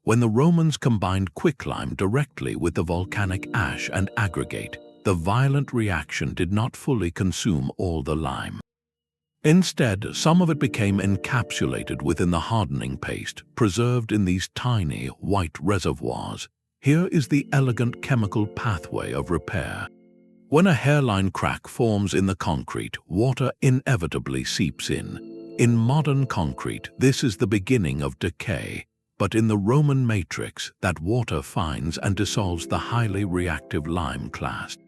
When the Romans combined quicklime directly with the volcanic ash and aggregate, the violent reaction did not fully consume all the lime. Instead, some of it became encapsulated within the hardening paste, preserved in these tiny, white reservoirs. Here is the elegant chemical pathway of repair. When a hairline crack forms in the concrete, water inevitably seeps in. In modern concrete, this is the beginning of decay. But in the Roman matrix, that water finds and dissolves the highly reactive lime clast.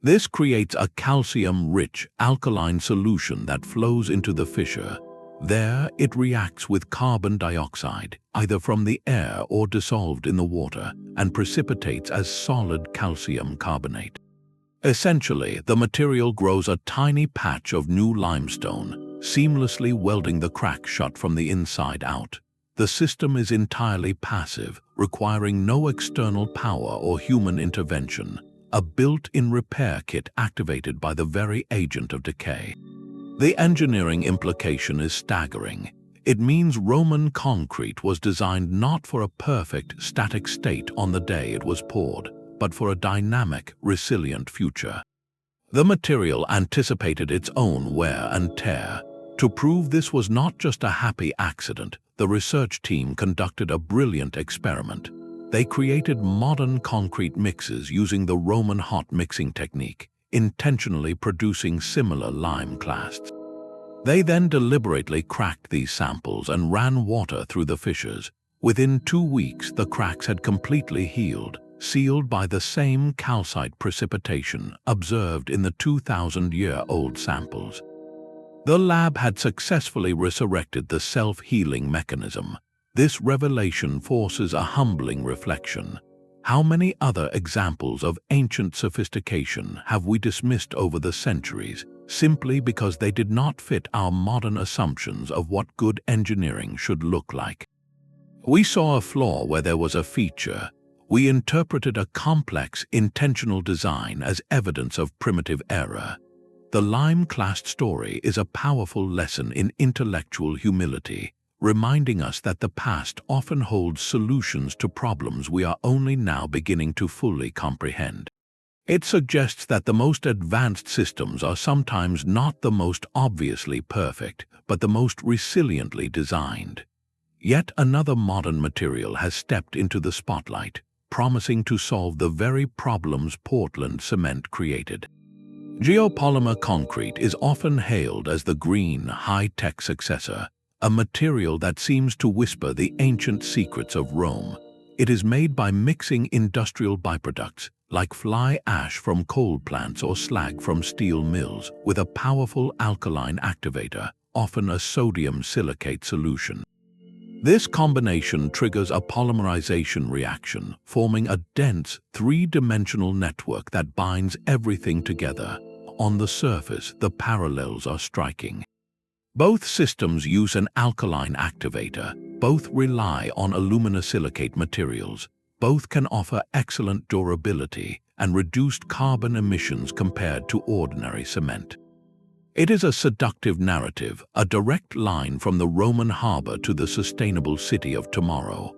This creates a calcium-rich, alkaline solution that flows into the fissure. There, it reacts with carbon dioxide, either from the air or dissolved in the water, and precipitates as solid calcium carbonate. Essentially, the material grows a tiny patch of new limestone, seamlessly welding the crack shut from the inside out. The system is entirely passive, requiring no external power or human intervention, a built-in repair kit activated by the very agent of decay. The engineering implication is staggering. It means Roman concrete was designed not for a perfect, static state on the day it was poured, but for a dynamic, resilient future. The material anticipated its own wear and tear. To prove this was not just a happy accident, the research team conducted a brilliant experiment. They created modern concrete mixes using the Roman hot mixing technique, intentionally producing similar lime clasts. They then deliberately cracked these samples and ran water through the fissures. Within 2 weeks, the cracks had completely healed, sealed by the same calcite precipitation observed in the 2,000-year-old samples. The lab had successfully resurrected the self-healing mechanism. This revelation forces a humbling reflection. How many other examples of ancient sophistication have we dismissed over the centuries, simply because they did not fit our modern assumptions of what good engineering should look like? We saw a flaw where there was a feature. We interpreted a complex, intentional design as evidence of primitive error. The lime clast story is a powerful lesson in intellectual humility, reminding us that the past often holds solutions to problems we are only now beginning to fully comprehend. It suggests that the most advanced systems are sometimes not the most obviously perfect, but the most resiliently designed. Yet another modern material has stepped into the spotlight, promising to solve the very problems Portland cement created. Geopolymer concrete is often hailed as the green, high-tech successor, a material that seems to whisper the ancient secrets of Rome. It is made by mixing industrial byproducts, like fly ash from coal plants or slag from steel mills, with a powerful alkaline activator, often a sodium silicate solution. This combination triggers a polymerization reaction, forming a dense, three-dimensional network that binds everything together. On the surface, the parallels are striking. Both systems use an alkaline activator, both rely on aluminosilicate materials, both can offer excellent durability and reduced carbon emissions compared to ordinary cement. It is a seductive narrative, a direct line from the Roman harbor to the sustainable city of tomorrow.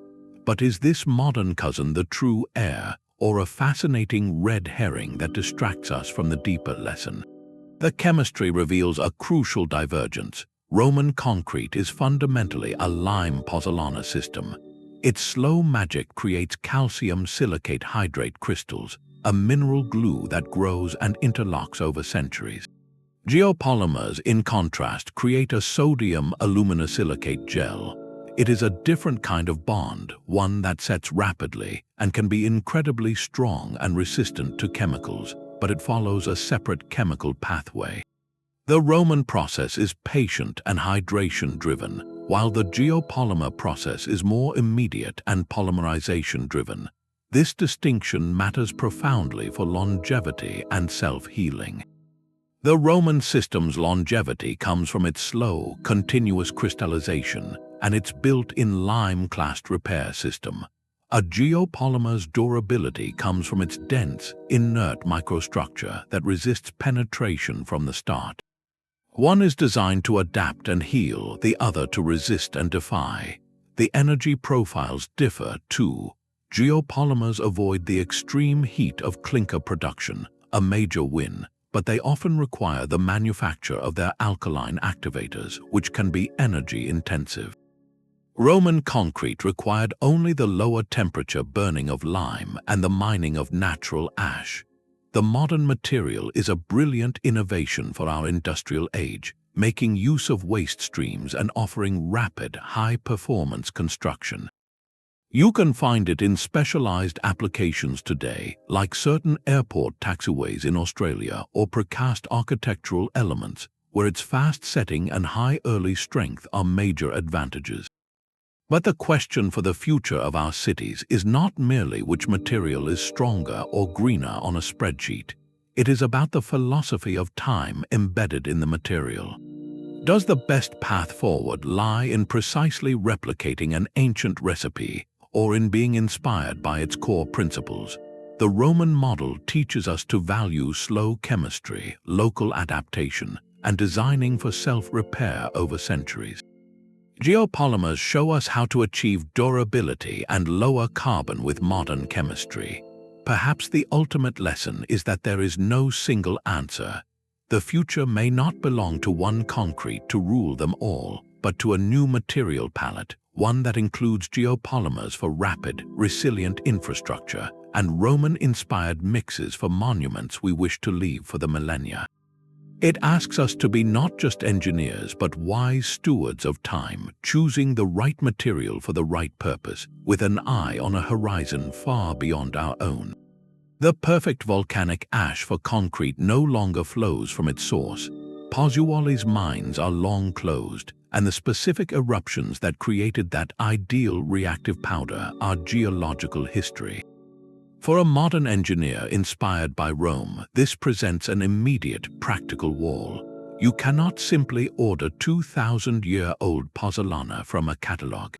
But is this modern cousin the true heir, or a fascinating red herring that distracts us from the deeper lesson? The chemistry reveals a crucial divergence. Roman concrete is fundamentally a lime pozzolana system. Its slow magic creates calcium silicate hydrate crystals, a mineral glue that grows and interlocks over centuries. Geopolymers, in contrast, create a sodium aluminosilicate gel. It is a different kind of bond, one that sets rapidly and can be incredibly strong and resistant to chemicals, but it follows a separate chemical pathway. The Roman process is patient and hydration-driven, while the geopolymer process is more immediate and polymerization-driven. This distinction matters profoundly for longevity and self-healing. The Roman system's longevity comes from its slow, continuous crystallization and its built-in lime-clast repair system. A geopolymer's durability comes from its dense, inert microstructure that resists penetration from the start. One is designed to adapt and heal, the other to resist and defy. The energy profiles differ, too. Geopolymers avoid the extreme heat of clinker production, a major win, but they often require the manufacture of their alkaline activators, which can be energy-intensive. Roman concrete required only the lower temperature burning of lime and the mining of natural ash. The modern material is a brilliant innovation for our industrial age, making use of waste streams and offering rapid, high-performance construction. You can find it in specialized applications today, like certain airport taxiways in Australia or precast architectural elements, where its fast setting and high early strength are major advantages. But the question for the future of our cities is not merely which material is stronger or greener on a spreadsheet. It is about the philosophy of time embedded in the material. Does the best path forward lie in precisely replicating an ancient recipe or in being inspired by its core principles? The Roman model teaches us to value slow chemistry, local adaptation, and designing for self-repair over centuries. Geopolymers show us how to achieve durability and lower carbon with modern chemistry. Perhaps the ultimate lesson is that there is no single answer. The future may not belong to one concrete to rule them all, but to a new material palette, one that includes geopolymers for rapid, resilient infrastructure and Roman-inspired mixes for monuments we wish to leave for the millennia. It asks us to be not just engineers but wise stewards of time, choosing the right material for the right purpose, with an eye on a horizon far beyond our own. The perfect volcanic ash for concrete no longer flows from its source. Pozzolani's mines are long closed, and the specific eruptions that created that ideal reactive powder are geological history. For a modern engineer inspired by Rome, this presents an immediate, practical wall. You cannot simply order 2,000-year-old pozzolana from a catalogue.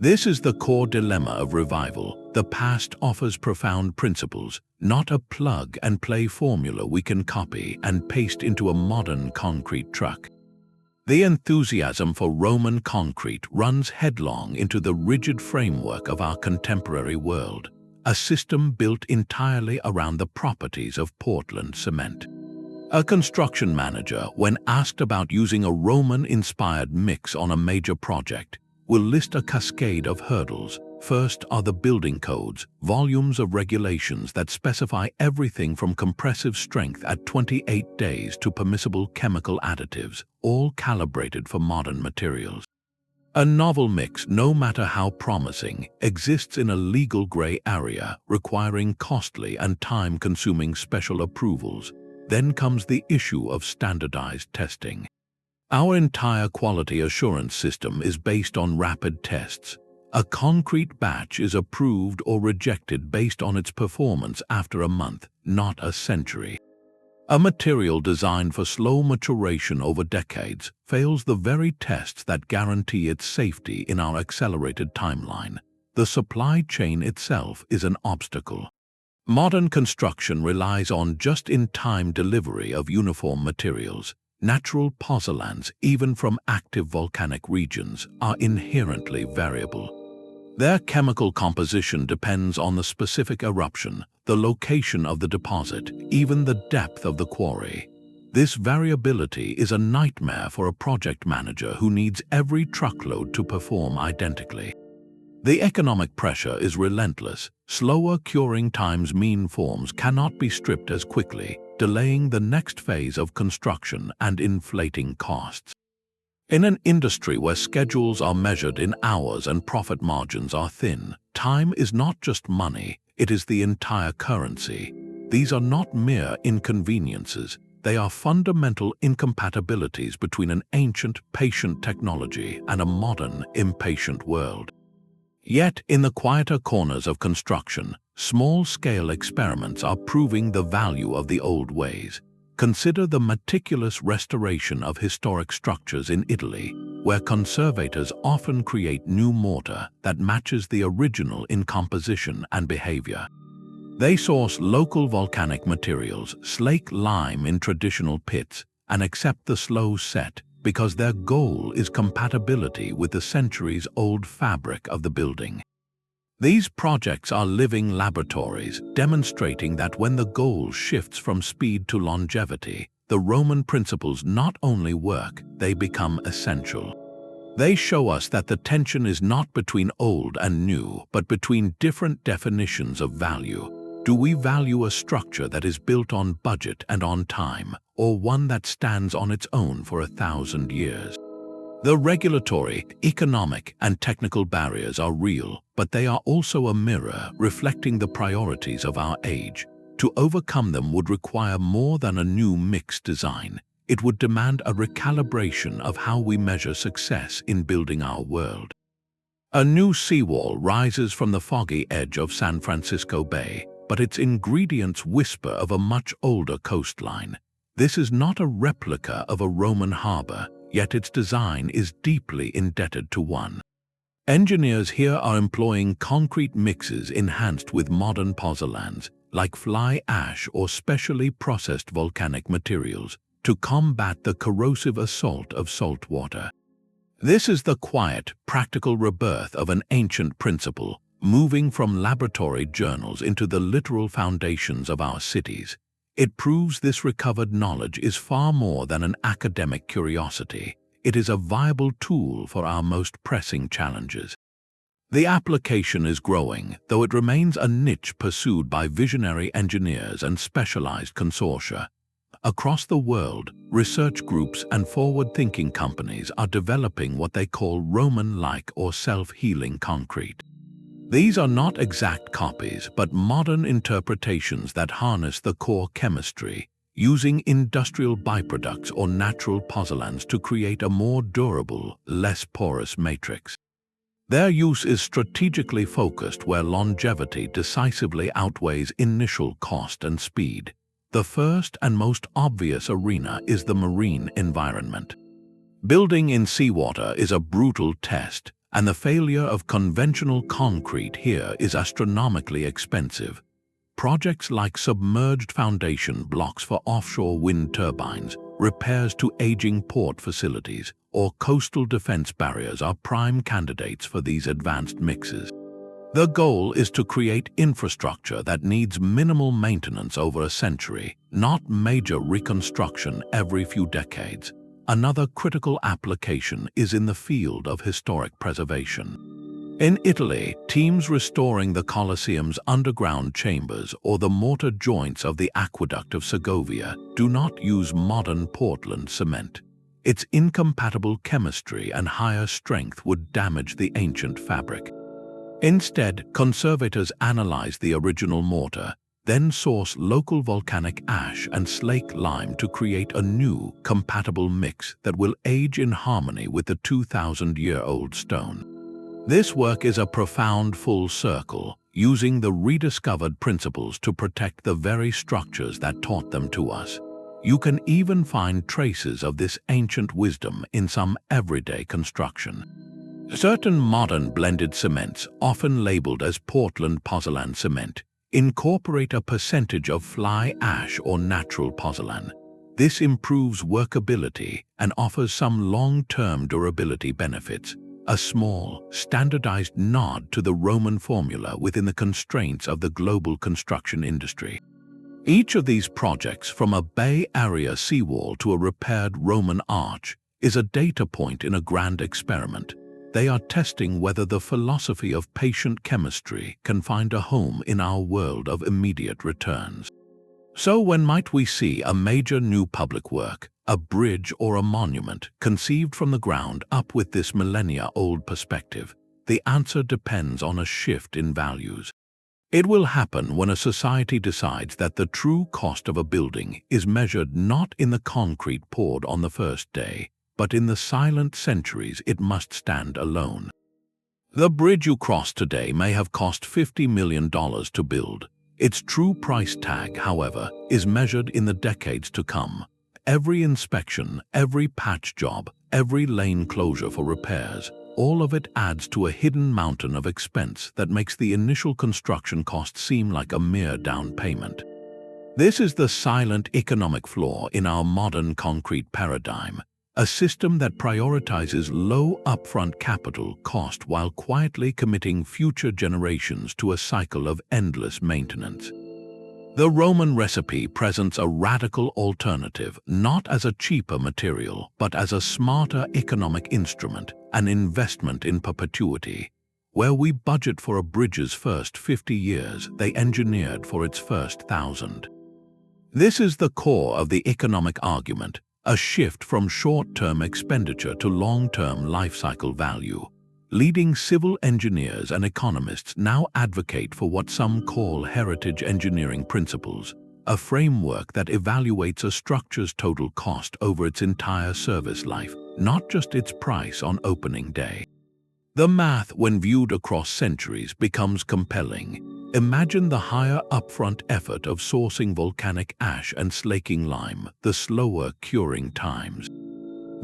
This is the core dilemma of revival. The past offers profound principles, not a plug-and-play formula we can copy and paste into a modern concrete truck. The enthusiasm for Roman concrete runs headlong into the rigid framework of our contemporary world, a system built entirely around the properties of Portland cement. A construction manager, when asked about using a Roman-inspired mix on a major project, will list a cascade of hurdles. First are the building codes, volumes of regulations that specify everything from compressive strength at 28 days to permissible chemical additives, all calibrated for modern materials. A novel mix, no matter how promising, exists in a legal gray area, requiring costly and time-consuming special approvals. Then comes the issue of standardized testing. Our entire quality assurance system is based on rapid tests. A concrete batch is approved or rejected based on its performance after a month, not a century. A material designed for slow maturation over decades fails the very tests that guarantee its safety in our accelerated timeline. The supply chain itself is an obstacle. Modern construction relies on just-in-time delivery of uniform materials. Natural pozzolans, even from active volcanic regions, are inherently variable. Their chemical composition depends on the specific eruption, the location of the deposit, even the depth of the quarry. This variability is a nightmare for a project manager who needs every truckload to perform identically. The economic pressure is relentless. Slower curing times mean forms cannot be stripped as quickly, delaying the next phase of construction and inflating costs. In an industry where schedules are measured in hours and profit margins are thin, time is not just money, it is the entire currency. These are not mere inconveniences, they are fundamental incompatibilities between an ancient, patient technology and a modern, impatient world. Yet, in the quieter corners of construction, small-scale experiments are proving the value of the old ways. Consider the meticulous restoration of historic structures in Italy, where conservators often create new mortar that matches the original in composition and behavior. They source local volcanic materials, slake lime in traditional pits, and accept the slow set because their goal is compatibility with the centuries-old fabric of the building. These projects are living laboratories, demonstrating that when the goal shifts from speed to longevity, the Roman principles not only work, they become essential. They show us that the tension is not between old and new, but between different definitions of value. Do we value a structure that is built on budget and on time, or one that stands on its own for 1,000 years? The regulatory, economic, and technical barriers are real, but they are also a mirror reflecting the priorities of our age. To overcome them would require more than a new mix design. It would demand a recalibration of how we measure success in building our world. A new seawall rises from the foggy edge of San Francisco Bay, but its ingredients whisper of a much older coastline. This is not a replica of a Roman harbor, yet its design is deeply indebted to one. Engineers here are employing concrete mixes enhanced with modern pozzolans, like fly ash or specially processed volcanic materials, to combat the corrosive assault of salt water. This is the quiet, practical rebirth of an ancient principle, moving from laboratory journals into the literal foundations of our cities. It proves this recovered knowledge is far more than an academic curiosity. It is a viable tool for our most pressing challenges. The application is growing, though it remains a niche pursued by visionary engineers and specialized consortia. Across the world, research groups and forward-thinking companies are developing what they call Roman-like or self-healing concrete. These are not exact copies, but modern interpretations that harness the core chemistry, using industrial byproducts or natural pozzolans to create a more durable, less porous matrix. Their use is strategically focused where longevity decisively outweighs initial cost and speed. The first and most obvious arena is the marine environment. Building in seawater is a brutal test, and the failure of conventional concrete here is astronomically expensive. Projects like submerged foundation blocks for offshore wind turbines, repairs to aging port facilities, or coastal defense barriers are prime candidates for these advanced mixes. The goal is to create infrastructure that needs minimal maintenance over a century, not major reconstruction every few decades. Another critical application is in the field of historic preservation. In Italy, teams restoring the Colosseum's underground chambers or the mortar joints of the Aqueduct of Segovia do not use modern Portland cement. Its incompatible chemistry and higher strength would damage the ancient fabric. Instead, conservators analyze the original mortar, then source local volcanic ash and slake lime to create a new, compatible mix that will age in harmony with the 2,000-year-old stone. This work is a profound full circle, using the rediscovered principles to protect the very structures that taught them to us. You can even find traces of this ancient wisdom in some everyday construction. Certain modern blended cements, often labeled as Portland pozzolan cement, incorporate a percentage of fly ash or natural pozzolan. This improves workability and offers some long-term durability benefits. A small, standardized nod to the Roman formula within the constraints of the global construction industry. Each of these projects, from a Bay Area seawall to a repaired Roman arch, is a data point in a grand experiment. They are testing whether the philosophy of patient chemistry can find a home in our world of immediate returns. So when might we see a major new public work, a bridge or a monument, conceived from the ground up with this millennia-old perspective? The answer depends on a shift in values. It will happen when a society decides that the true cost of a building is measured not in the concrete poured on the first day, but in the silent centuries it must stand alone. The bridge you cross today may have cost $50 million to build. Its true price tag, however, is measured in the decades to come. Every inspection, every patch job, every lane closure for repairs, all of it adds to a hidden mountain of expense that makes the initial construction cost seem like a mere down payment. This is the silent economic flaw in our modern concrete paradigm, a system that prioritizes low upfront capital cost while quietly committing future generations to a cycle of endless maintenance. The Roman recipe presents a radical alternative, not as a cheaper material, but as a smarter economic instrument, an investment in perpetuity. Where we budget for a bridge's first 50 years, they engineered for its first 1,000. This is the core of the economic argument, a shift from short-term expenditure to long-term life cycle value. Leading civil engineers and economists now advocate for what some call heritage engineering principles, a framework that evaluates a structure's total cost over its entire service life, not just its price on opening day. The math, when viewed across centuries, becomes compelling. Imagine the higher upfront effort of sourcing volcanic ash and slaking lime, the slower curing times.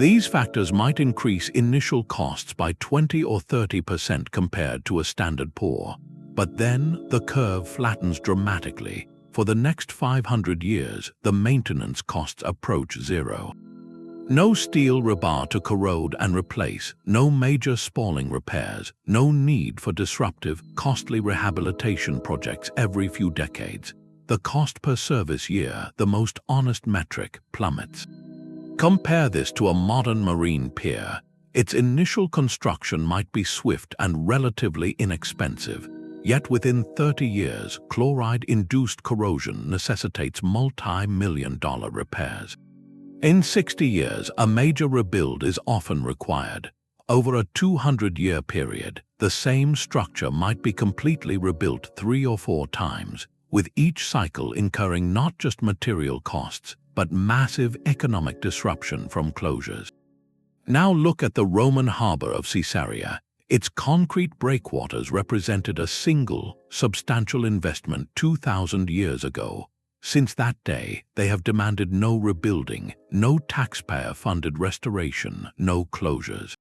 These factors might increase initial costs by 20 or 30% compared to a standard pour. But then the curve flattens dramatically. For the next 500 years, the maintenance costs approach zero. No steel rebar to corrode and replace, no major spalling repairs, no need for disruptive, costly rehabilitation projects every few decades. The cost per service year, the most honest metric, plummets. Compare this to a modern marine pier. Its initial construction might be swift and relatively inexpensive. Yet within 30 years, chloride-induced corrosion necessitates multi-million-dollar repairs. In 60 years, a major rebuild is often required. Over a 200-year period, the same structure might be completely rebuilt 3 or 4 times, with each cycle incurring not just material costs, but massive economic disruption from closures. Now look at the Roman harbor of Caesarea. Its concrete breakwaters represented a single, substantial investment 2,000 years ago. Since that day, they have demanded no rebuilding, no taxpayer-funded restoration, no closures.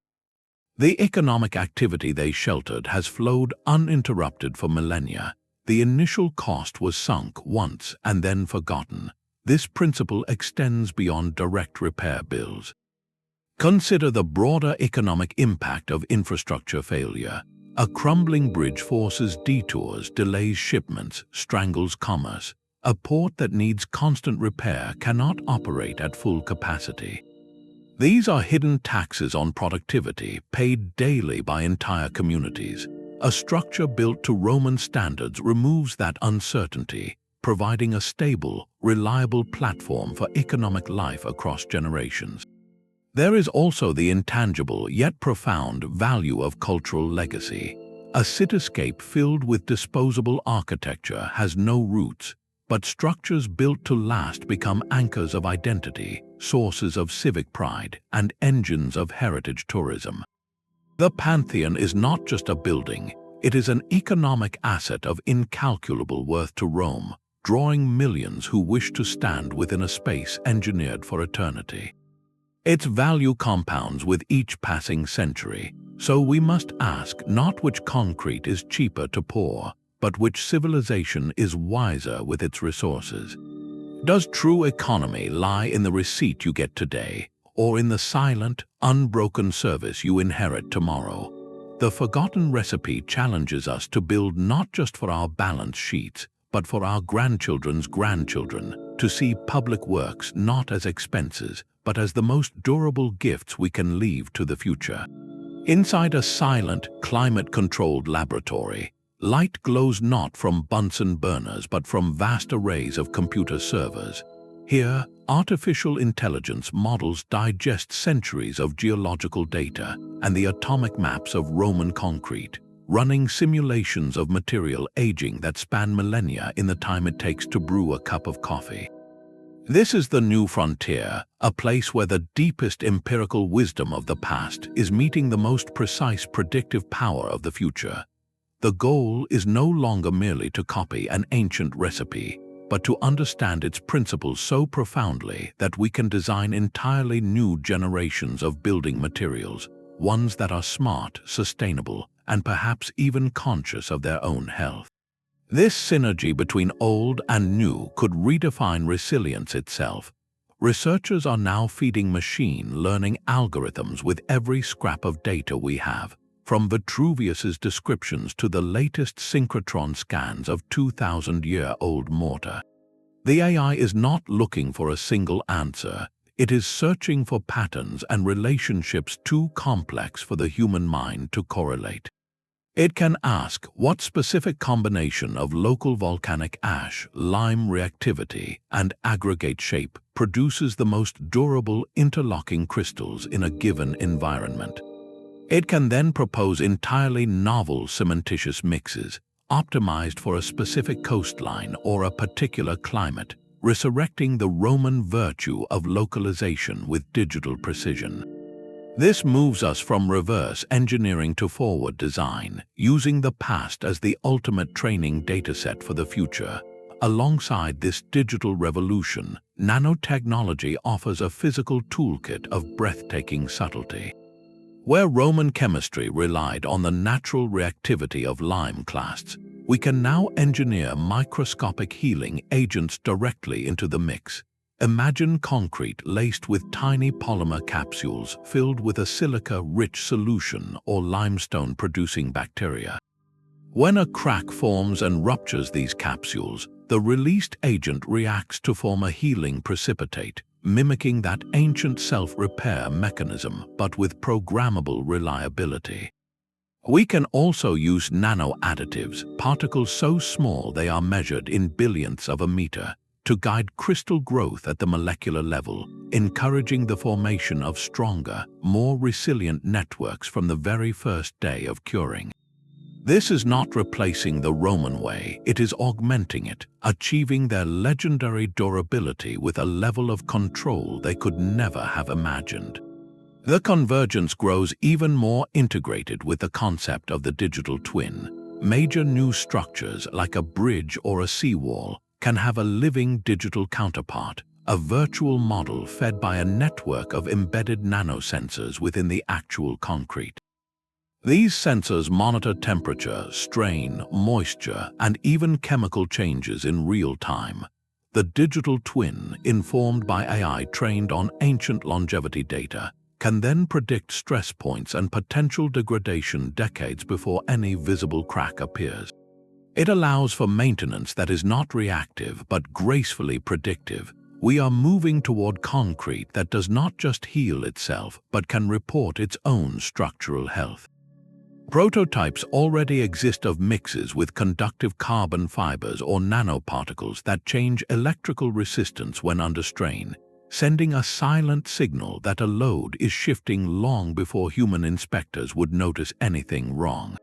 The economic activity they sheltered has flowed uninterrupted for millennia. The initial cost was sunk once and then forgotten. This principle extends beyond direct repair bills. Consider the broader economic impact of infrastructure failure. A crumbling bridge forces detours, delays shipments, strangles commerce. A port that needs constant repair cannot operate at full capacity. These are hidden taxes on productivity paid daily by entire communities. A structure built to Roman standards removes that uncertainty, providing a stable, reliable platform for economic life across generations. There is also the intangible yet profound value of cultural legacy. A cityscape filled with disposable architecture has no roots, but structures built to last become anchors of identity, sources of civic pride, and engines of heritage tourism. The Pantheon is not just a building, it is an economic asset of incalculable worth to Rome, drawing millions who wish to stand within a space engineered for eternity. Its value compounds with each passing century, so we must ask not which concrete is cheaper to pour, but which civilization is wiser with its resources. Does true economy lie in the receipt you get today, or in the silent, unbroken service you inherit tomorrow? The forgotten recipe challenges us to build not just for our balance sheets, but for our grandchildren's grandchildren, to see public works not as expenses, but as the most durable gifts we can leave to the future. Inside a silent, climate-controlled laboratory, light glows not from Bunsen burners but from vast arrays of computer servers. Here, artificial intelligence models digest centuries of geological data and the atomic maps of Roman concrete, running simulations of material aging that span millennia in the time it takes to brew a cup of coffee. This is the new frontier, a place where the deepest empirical wisdom of the past is meeting the most precise predictive power of the future. The goal is no longer merely to copy an ancient recipe, but to understand its principles so profoundly that we can design entirely new generations of building materials, ones that are smart, sustainable, and perhaps even conscious of their own health. This synergy between old and new could redefine resilience itself. Researchers are now feeding machine learning algorithms with every scrap of data we have, from Vitruvius's descriptions to the latest synchrotron scans of 2,000-year-old mortar. The AI is not looking for a single answer. It is searching for patterns and relationships too complex for the human mind to correlate. It can ask what specific combination of local volcanic ash, lime reactivity, and aggregate shape produces the most durable interlocking crystals in a given environment. It can then propose entirely novel cementitious mixes, optimized for a specific coastline or a particular climate, resurrecting the Roman virtue of localization with digital precision. This moves us from reverse engineering to forward design, using the past as the ultimate training dataset for the future. Alongside this digital revolution, nanotechnology offers a physical toolkit of breathtaking subtlety. Where Roman chemistry relied on the natural reactivity of lime clasts, we can now engineer microscopic healing agents directly into the mix. Imagine concrete laced with tiny polymer capsules filled with a silica-rich solution or limestone-producing bacteria. When a crack forms and ruptures these capsules, the released agent reacts to form a healing precipitate, mimicking that ancient self-repair mechanism but with programmable reliability. We can also use nano-additives, particles so small they are measured in billionths of a meter, to guide crystal growth at the molecular level, encouraging the formation of stronger, more resilient networks from the very first day of curing. This is not replacing the Roman way, it is augmenting it, achieving their legendary durability with a level of control they could never have imagined. The convergence grows even more integrated with the concept of the digital twin. Major new structures like a bridge or a seawall can have a living digital counterpart, a virtual model fed by a network of embedded nanosensors within the actual concrete. These sensors monitor temperature, strain, moisture, and even chemical changes in real time. The digital twin, informed by AI trained on ancient longevity data, can then predict stress points and potential degradation decades before any visible crack appears. It allows for maintenance that is not reactive but gracefully predictive. We are moving toward concrete that does not just heal itself but can report its own structural health. Prototypes already exist of mixes with conductive carbon fibers or nanoparticles that change electrical resistance when under strain, sending a silent signal that a load is shifting long before human inspectors would notice anything wrong.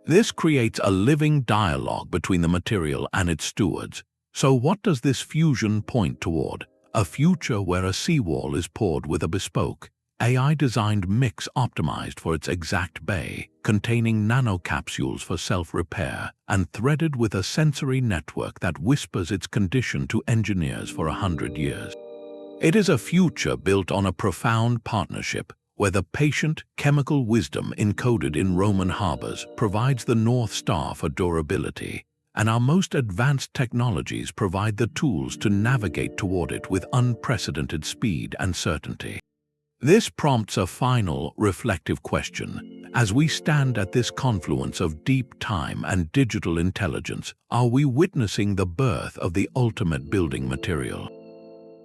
This creates a living dialogue between the material and its stewards. So what does this fusion point toward? A future where a seawall is poured with a bespoke, AI-designed mix optimized for its exact bay, containing nanocapsules for self-repair, and threaded with a sensory network that whispers its condition to engineers for 100 years. It is a future built on a profound partnership, where the patient, chemical wisdom encoded in Roman harbors provides the North Star for durability, and our most advanced technologies provide the tools to navigate toward it with unprecedented speed and certainty. This prompts a final, reflective question. As we stand at this confluence of deep time and digital intelligence, are we witnessing the birth of the ultimate building material?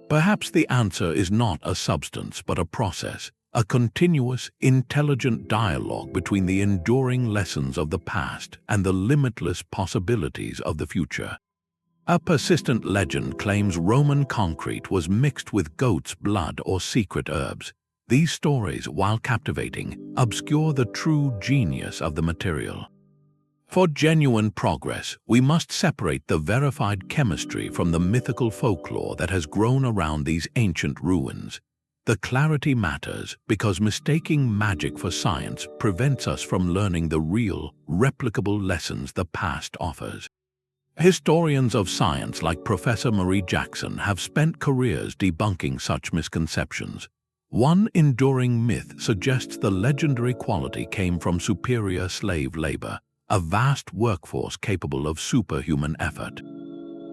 Perhaps the answer is not a substance but a process, a continuous, intelligent dialogue between the enduring lessons of the past and the limitless possibilities of the future. A persistent legend claims Roman concrete was mixed with goat's blood or secret herbs. These stories, while captivating, obscure the true genius of the material. For genuine progress, we must separate the verified chemistry from the mythical folklore that has grown around these ancient ruins. The clarity matters because mistaking magic for science prevents us from learning the real, replicable lessons the past offers. Historians of science like Professor Marie Jackson have spent careers debunking such misconceptions. One enduring myth suggests the legendary quality came from superior slave labor, a vast workforce capable of superhuman effort.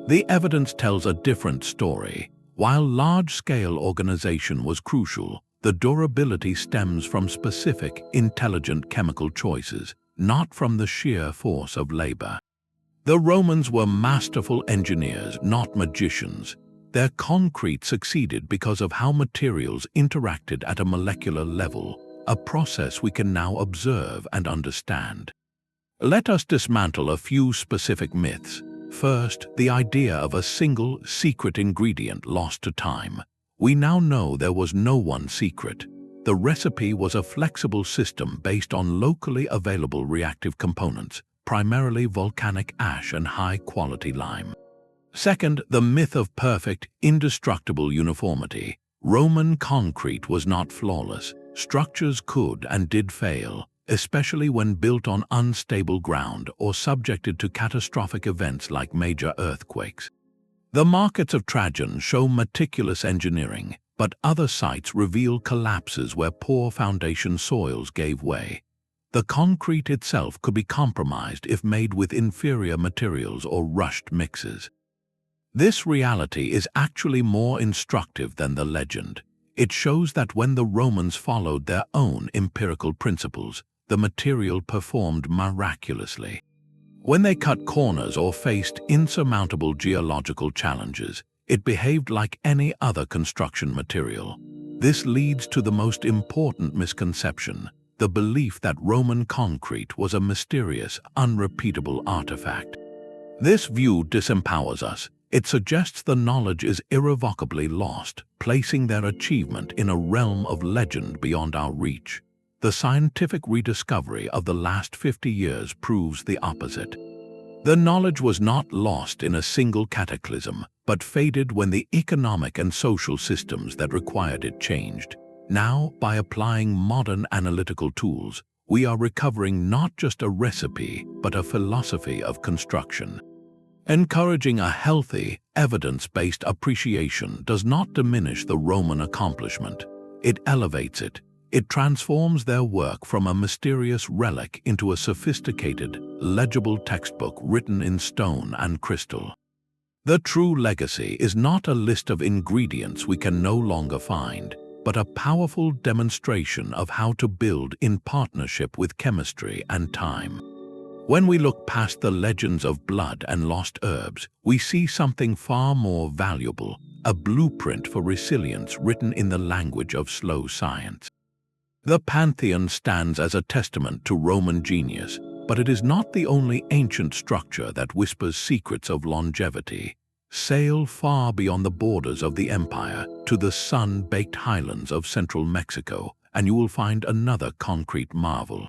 The evidence tells a different story. While large-scale organization was crucial, the durability stems from specific, intelligent chemical choices, not from the sheer force of labor. The Romans were masterful engineers, not magicians. Their concrete succeeded because of how materials interacted at a molecular level, a process we can now observe and understand. Let us dismantle a few specific myths. First, the idea of a single, secret ingredient lost to time. We now know there was no one secret. The recipe was a flexible system based on locally available reactive components, primarily volcanic ash and high-quality lime. Second, the myth of perfect, indestructible uniformity. Roman concrete was not flawless. Structures could and did fail, especially when built on unstable ground or subjected to catastrophic events like major earthquakes. The markets of Trajan show meticulous engineering, but other sites reveal collapses where poor foundation soils gave way. The concrete itself could be compromised if made with inferior materials or rushed mixes. This reality is actually more instructive than the legend. It shows that when the Romans followed their own empirical principles, the material performed miraculously. When they cut corners or faced insurmountable geological challenges, it behaved like any other construction material. This leads to the most important misconception, the belief that Roman concrete was a mysterious, unrepeatable artifact. This view disempowers us. It suggests the knowledge is irrevocably lost, placing their achievement in a realm of legend beyond our reach. The scientific rediscovery of the last 50 years proves the opposite. The knowledge was not lost in a single cataclysm, but faded when the economic and social systems that required it changed. Now, by applying modern analytical tools, we are recovering not just a recipe, but a philosophy of construction. Encouraging a healthy, evidence-based appreciation does not diminish the Roman accomplishment. It elevates it. It transforms their work from a mysterious relic into a sophisticated, legible textbook written in stone and crystal. The true legacy is not a list of ingredients we can no longer find, but a powerful demonstration of how to build in partnership with chemistry and time. When we look past the legends of blood and lost herbs, we see something far more valuable, a blueprint for resilience written in the language of slow science. The Pantheon stands as a testament to Roman genius, but it is not the only ancient structure that whispers secrets of longevity. Sail far beyond the borders of the empire to the sun-baked highlands of central Mexico, and you will find another concrete marvel.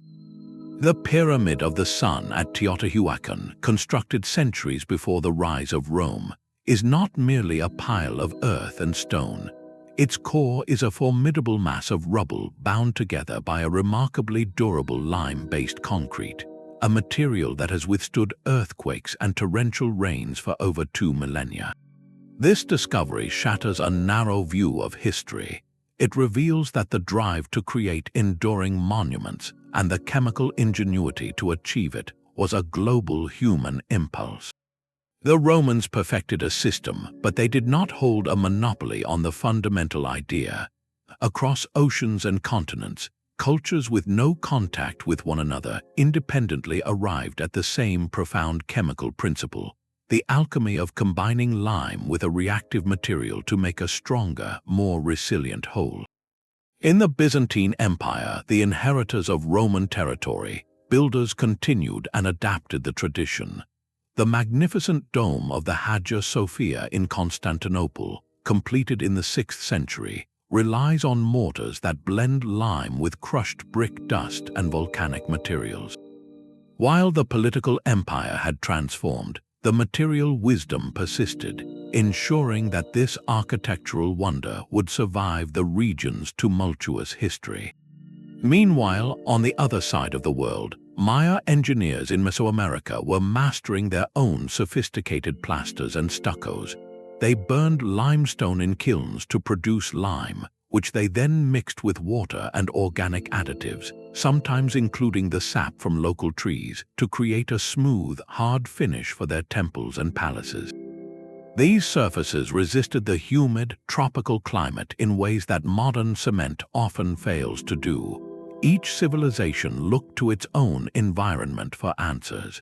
The Pyramid of the Sun at Teotihuacan, constructed centuries before the rise of Rome, is not merely a pile of earth and stone. Its core is a formidable mass of rubble bound together by a remarkably durable lime-based concrete, a material that has withstood earthquakes and torrential rains for over 2 millennia. This discovery shatters a narrow view of history. It reveals that the drive to create enduring monuments and the chemical ingenuity to achieve it was a global human impulse. The Romans perfected a system, but they did not hold a monopoly on the fundamental idea. Across oceans and continents, cultures with no contact with one another independently arrived at the same profound chemical principle, the alchemy of combining lime with a reactive material to make a stronger, more resilient whole. In the Byzantine Empire, the inheritors of Roman territory, builders continued and adapted the tradition. The magnificent dome of the Hagia Sophia in Constantinople, completed in the 6th century, relies on mortars that blend lime with crushed brick dust and volcanic materials. While the political empire had transformed, the material wisdom persisted, ensuring that this architectural wonder would survive the region's tumultuous history. Meanwhile, on the other side of the world, Maya engineers in Mesoamerica were mastering their own sophisticated plasters and stuccos. They burned limestone in kilns to produce lime, which they then mixed with water and organic additives, sometimes including the sap from local trees, to create a smooth, hard finish for their temples and palaces. These surfaces resisted the humid, tropical climate in ways that modern cement often fails to do. Each civilization looked to its own environment for answers.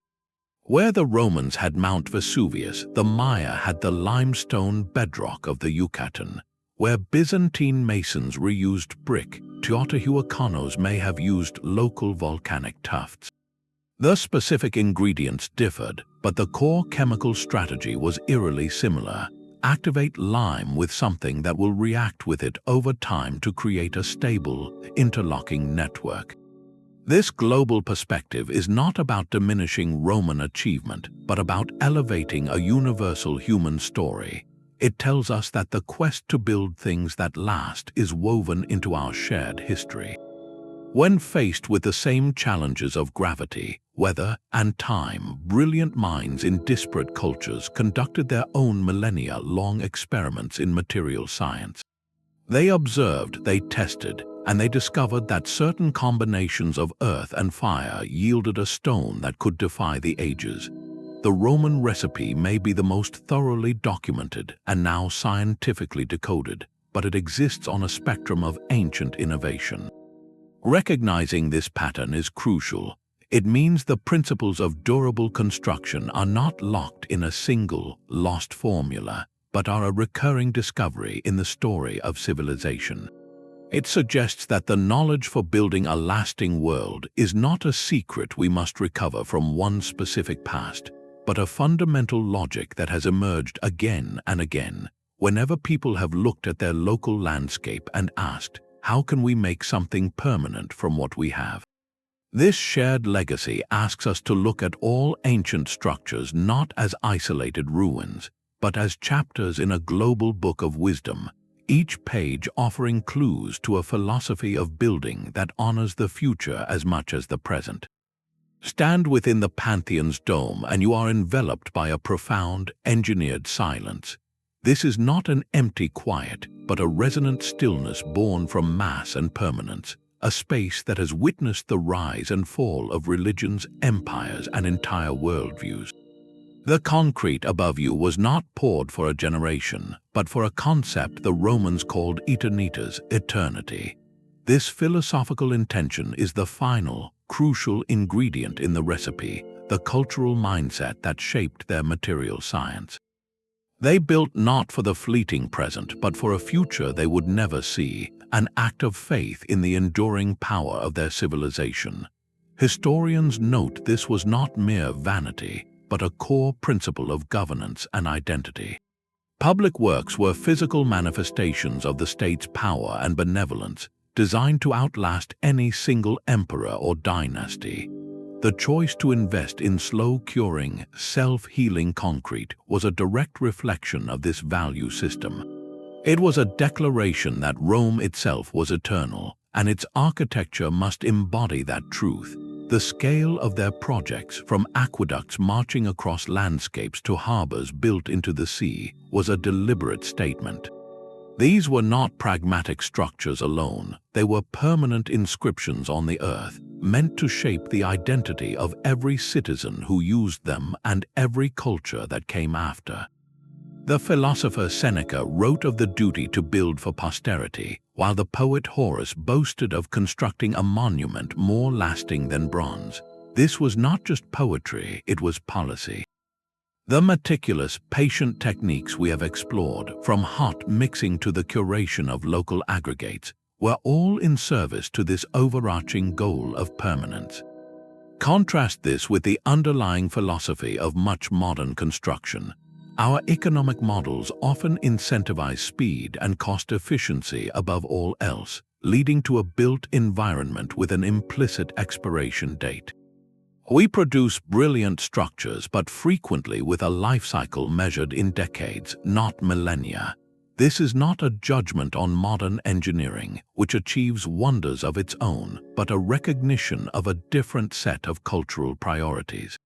Where the Romans had Mount Vesuvius, the Maya had the limestone bedrock of the Yucatan. Where Byzantine masons reused brick, Teotihuacanos may have used local volcanic tufts. The specific ingredients differed, but the core chemical strategy was eerily similar. Activate lime with something that will react with it over time to create a stable, interlocking network. This global perspective is not about diminishing Roman achievement, but about elevating a universal human story. It tells us that the quest to build things that last is woven into our shared history. When faced with the same challenges of gravity, weather, and time, brilliant minds in disparate cultures conducted their own millennia-long experiments in material science. They observed, they tested, and they discovered that certain combinations of earth and fire yielded a stone that could defy the ages. The Roman recipe may be the most thoroughly documented and now scientifically decoded, but it exists on a spectrum of ancient innovation. Recognizing this pattern is crucial. It means the principles of durable construction are not locked in a single, lost formula, but are a recurring discovery in the story of civilization. It suggests that the knowledge for building a lasting world is not a secret we must recover from one specific past, but a fundamental logic that has emerged again and again, whenever people have looked at their local landscape and asked, how can we make something permanent from what we have? This shared legacy asks us to look at all ancient structures not as isolated ruins, but as chapters in a global book of wisdom, each page offering clues to a philosophy of building that honors the future as much as the present. Stand within the Pantheon's dome and you are enveloped by a profound, engineered silence. This is not an empty quiet, but a resonant stillness born from mass and permanence, a space that has witnessed the rise and fall of religions, empires, and entire worldviews. The concrete above you was not poured for a generation, but for a concept the Romans called Aeternitas, eternity. This philosophical intention is the final, crucial ingredient in the recipe, the cultural mindset that shaped their material science. They built not for the fleeting present, but for a future they would never see, an act of faith in the enduring power of their civilization. Historians note this was not mere vanity, but a core principle of governance and identity. Public works were physical manifestations of the state's power and benevolence, designed to outlast any single emperor or dynasty. The choice to invest in slow-curing, self-healing concrete was a direct reflection of this value system. It was a declaration that Rome itself was eternal, and its architecture must embody that truth. The scale of their projects, from aqueducts marching across landscapes to harbors built into the sea, was a deliberate statement. These were not pragmatic structures alone, they were permanent inscriptions on the earth, meant to shape the identity of every citizen who used them and every culture that came after. The philosopher Seneca wrote of the duty to build for posterity, while the poet Horace boasted of constructing a monument more lasting than bronze. This was not just poetry, it was policy. The meticulous, patient techniques we have explored, from hot mixing to the curation of local aggregates, were all in service to this overarching goal of permanence. Contrast this with the underlying philosophy of much modern construction. Our economic models often incentivize speed and cost efficiency above all else, leading to a built environment with an implicit expiration date. We produce brilliant structures, but frequently with a life cycle measured in decades, not millennia. This is not a judgment on modern engineering, which achieves wonders of its own, but a recognition of a different set of cultural priorities.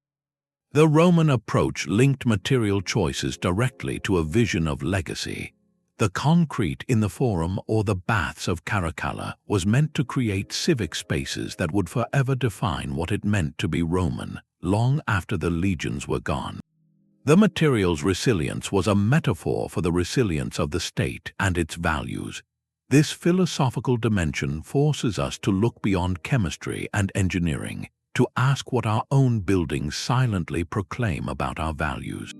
The Roman approach linked material choices directly to a vision of legacy. The concrete in the Forum or the baths of Caracalla was meant to create civic spaces that would forever define what it meant to be Roman, long after the legions were gone. The material's resilience was a metaphor for the resilience of the state and its values. This philosophical dimension forces us to look beyond chemistry and engineering, to ask what our own buildings silently proclaim about our values.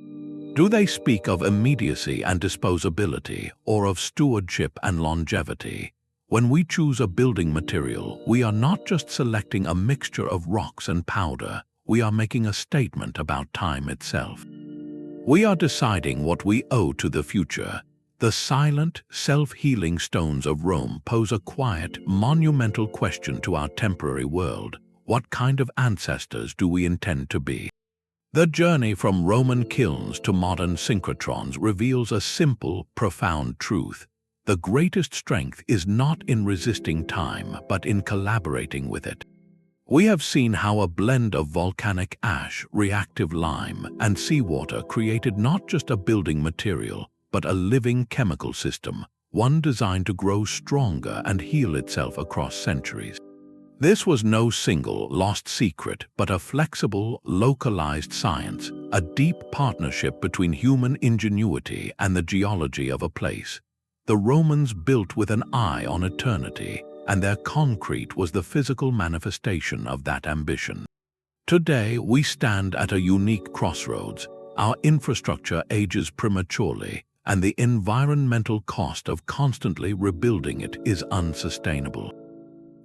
Do they speak of immediacy and disposability, or of stewardship and longevity? When we choose a building material, we are not just selecting a mixture of rocks and powder, we are making a statement about time itself. We are deciding what we owe to the future. The silent, self-healing stones of Rome pose a quiet, monumental question to our temporary world. What kind of ancestors do we intend to be? The journey from Roman kilns to modern synchrotrons reveals a simple, profound truth. The greatest strength is not in resisting time, but in collaborating with it. We have seen how a blend of volcanic ash, reactive lime, and seawater created not just a building material, but a living chemical system, one designed to grow stronger and heal itself across centuries. This was no single, lost secret, but a flexible, localized science, a deep partnership between human ingenuity and the geology of a place. The Romans built with an eye on eternity, and their concrete was the physical manifestation of that ambition. Today, we stand at a unique crossroads. Our infrastructure ages prematurely, and the environmental cost of constantly rebuilding it is unsustainable.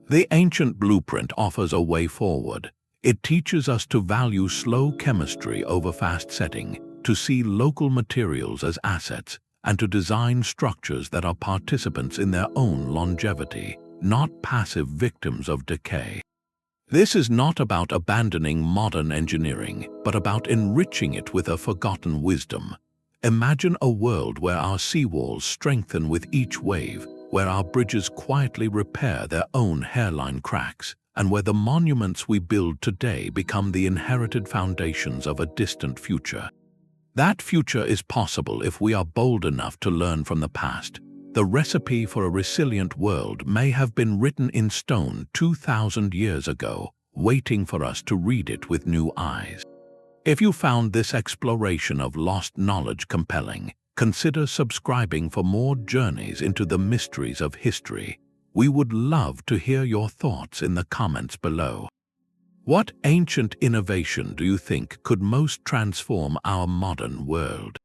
The ancient blueprint offers a way forward. It teaches us to value slow chemistry over fast setting, to see local materials as assets, and to design structures that are participants in their own longevity, not passive victims of decay. This is not about abandoning modern engineering, but about enriching it with a forgotten wisdom. Imagine a world where our seawalls strengthen with each wave, where our bridges quietly repair their own hairline cracks, and where the monuments we build today become the inherited foundations of a distant future. That future is possible if we are bold enough to learn from the past. The recipe for a resilient world may have been written in stone 2,000 years ago, waiting for us to read it with new eyes. If you found this exploration of lost knowledge compelling, consider subscribing for more journeys into the mysteries of history. We would love to hear your thoughts in the comments below. What ancient innovation do you think could most transform our modern world?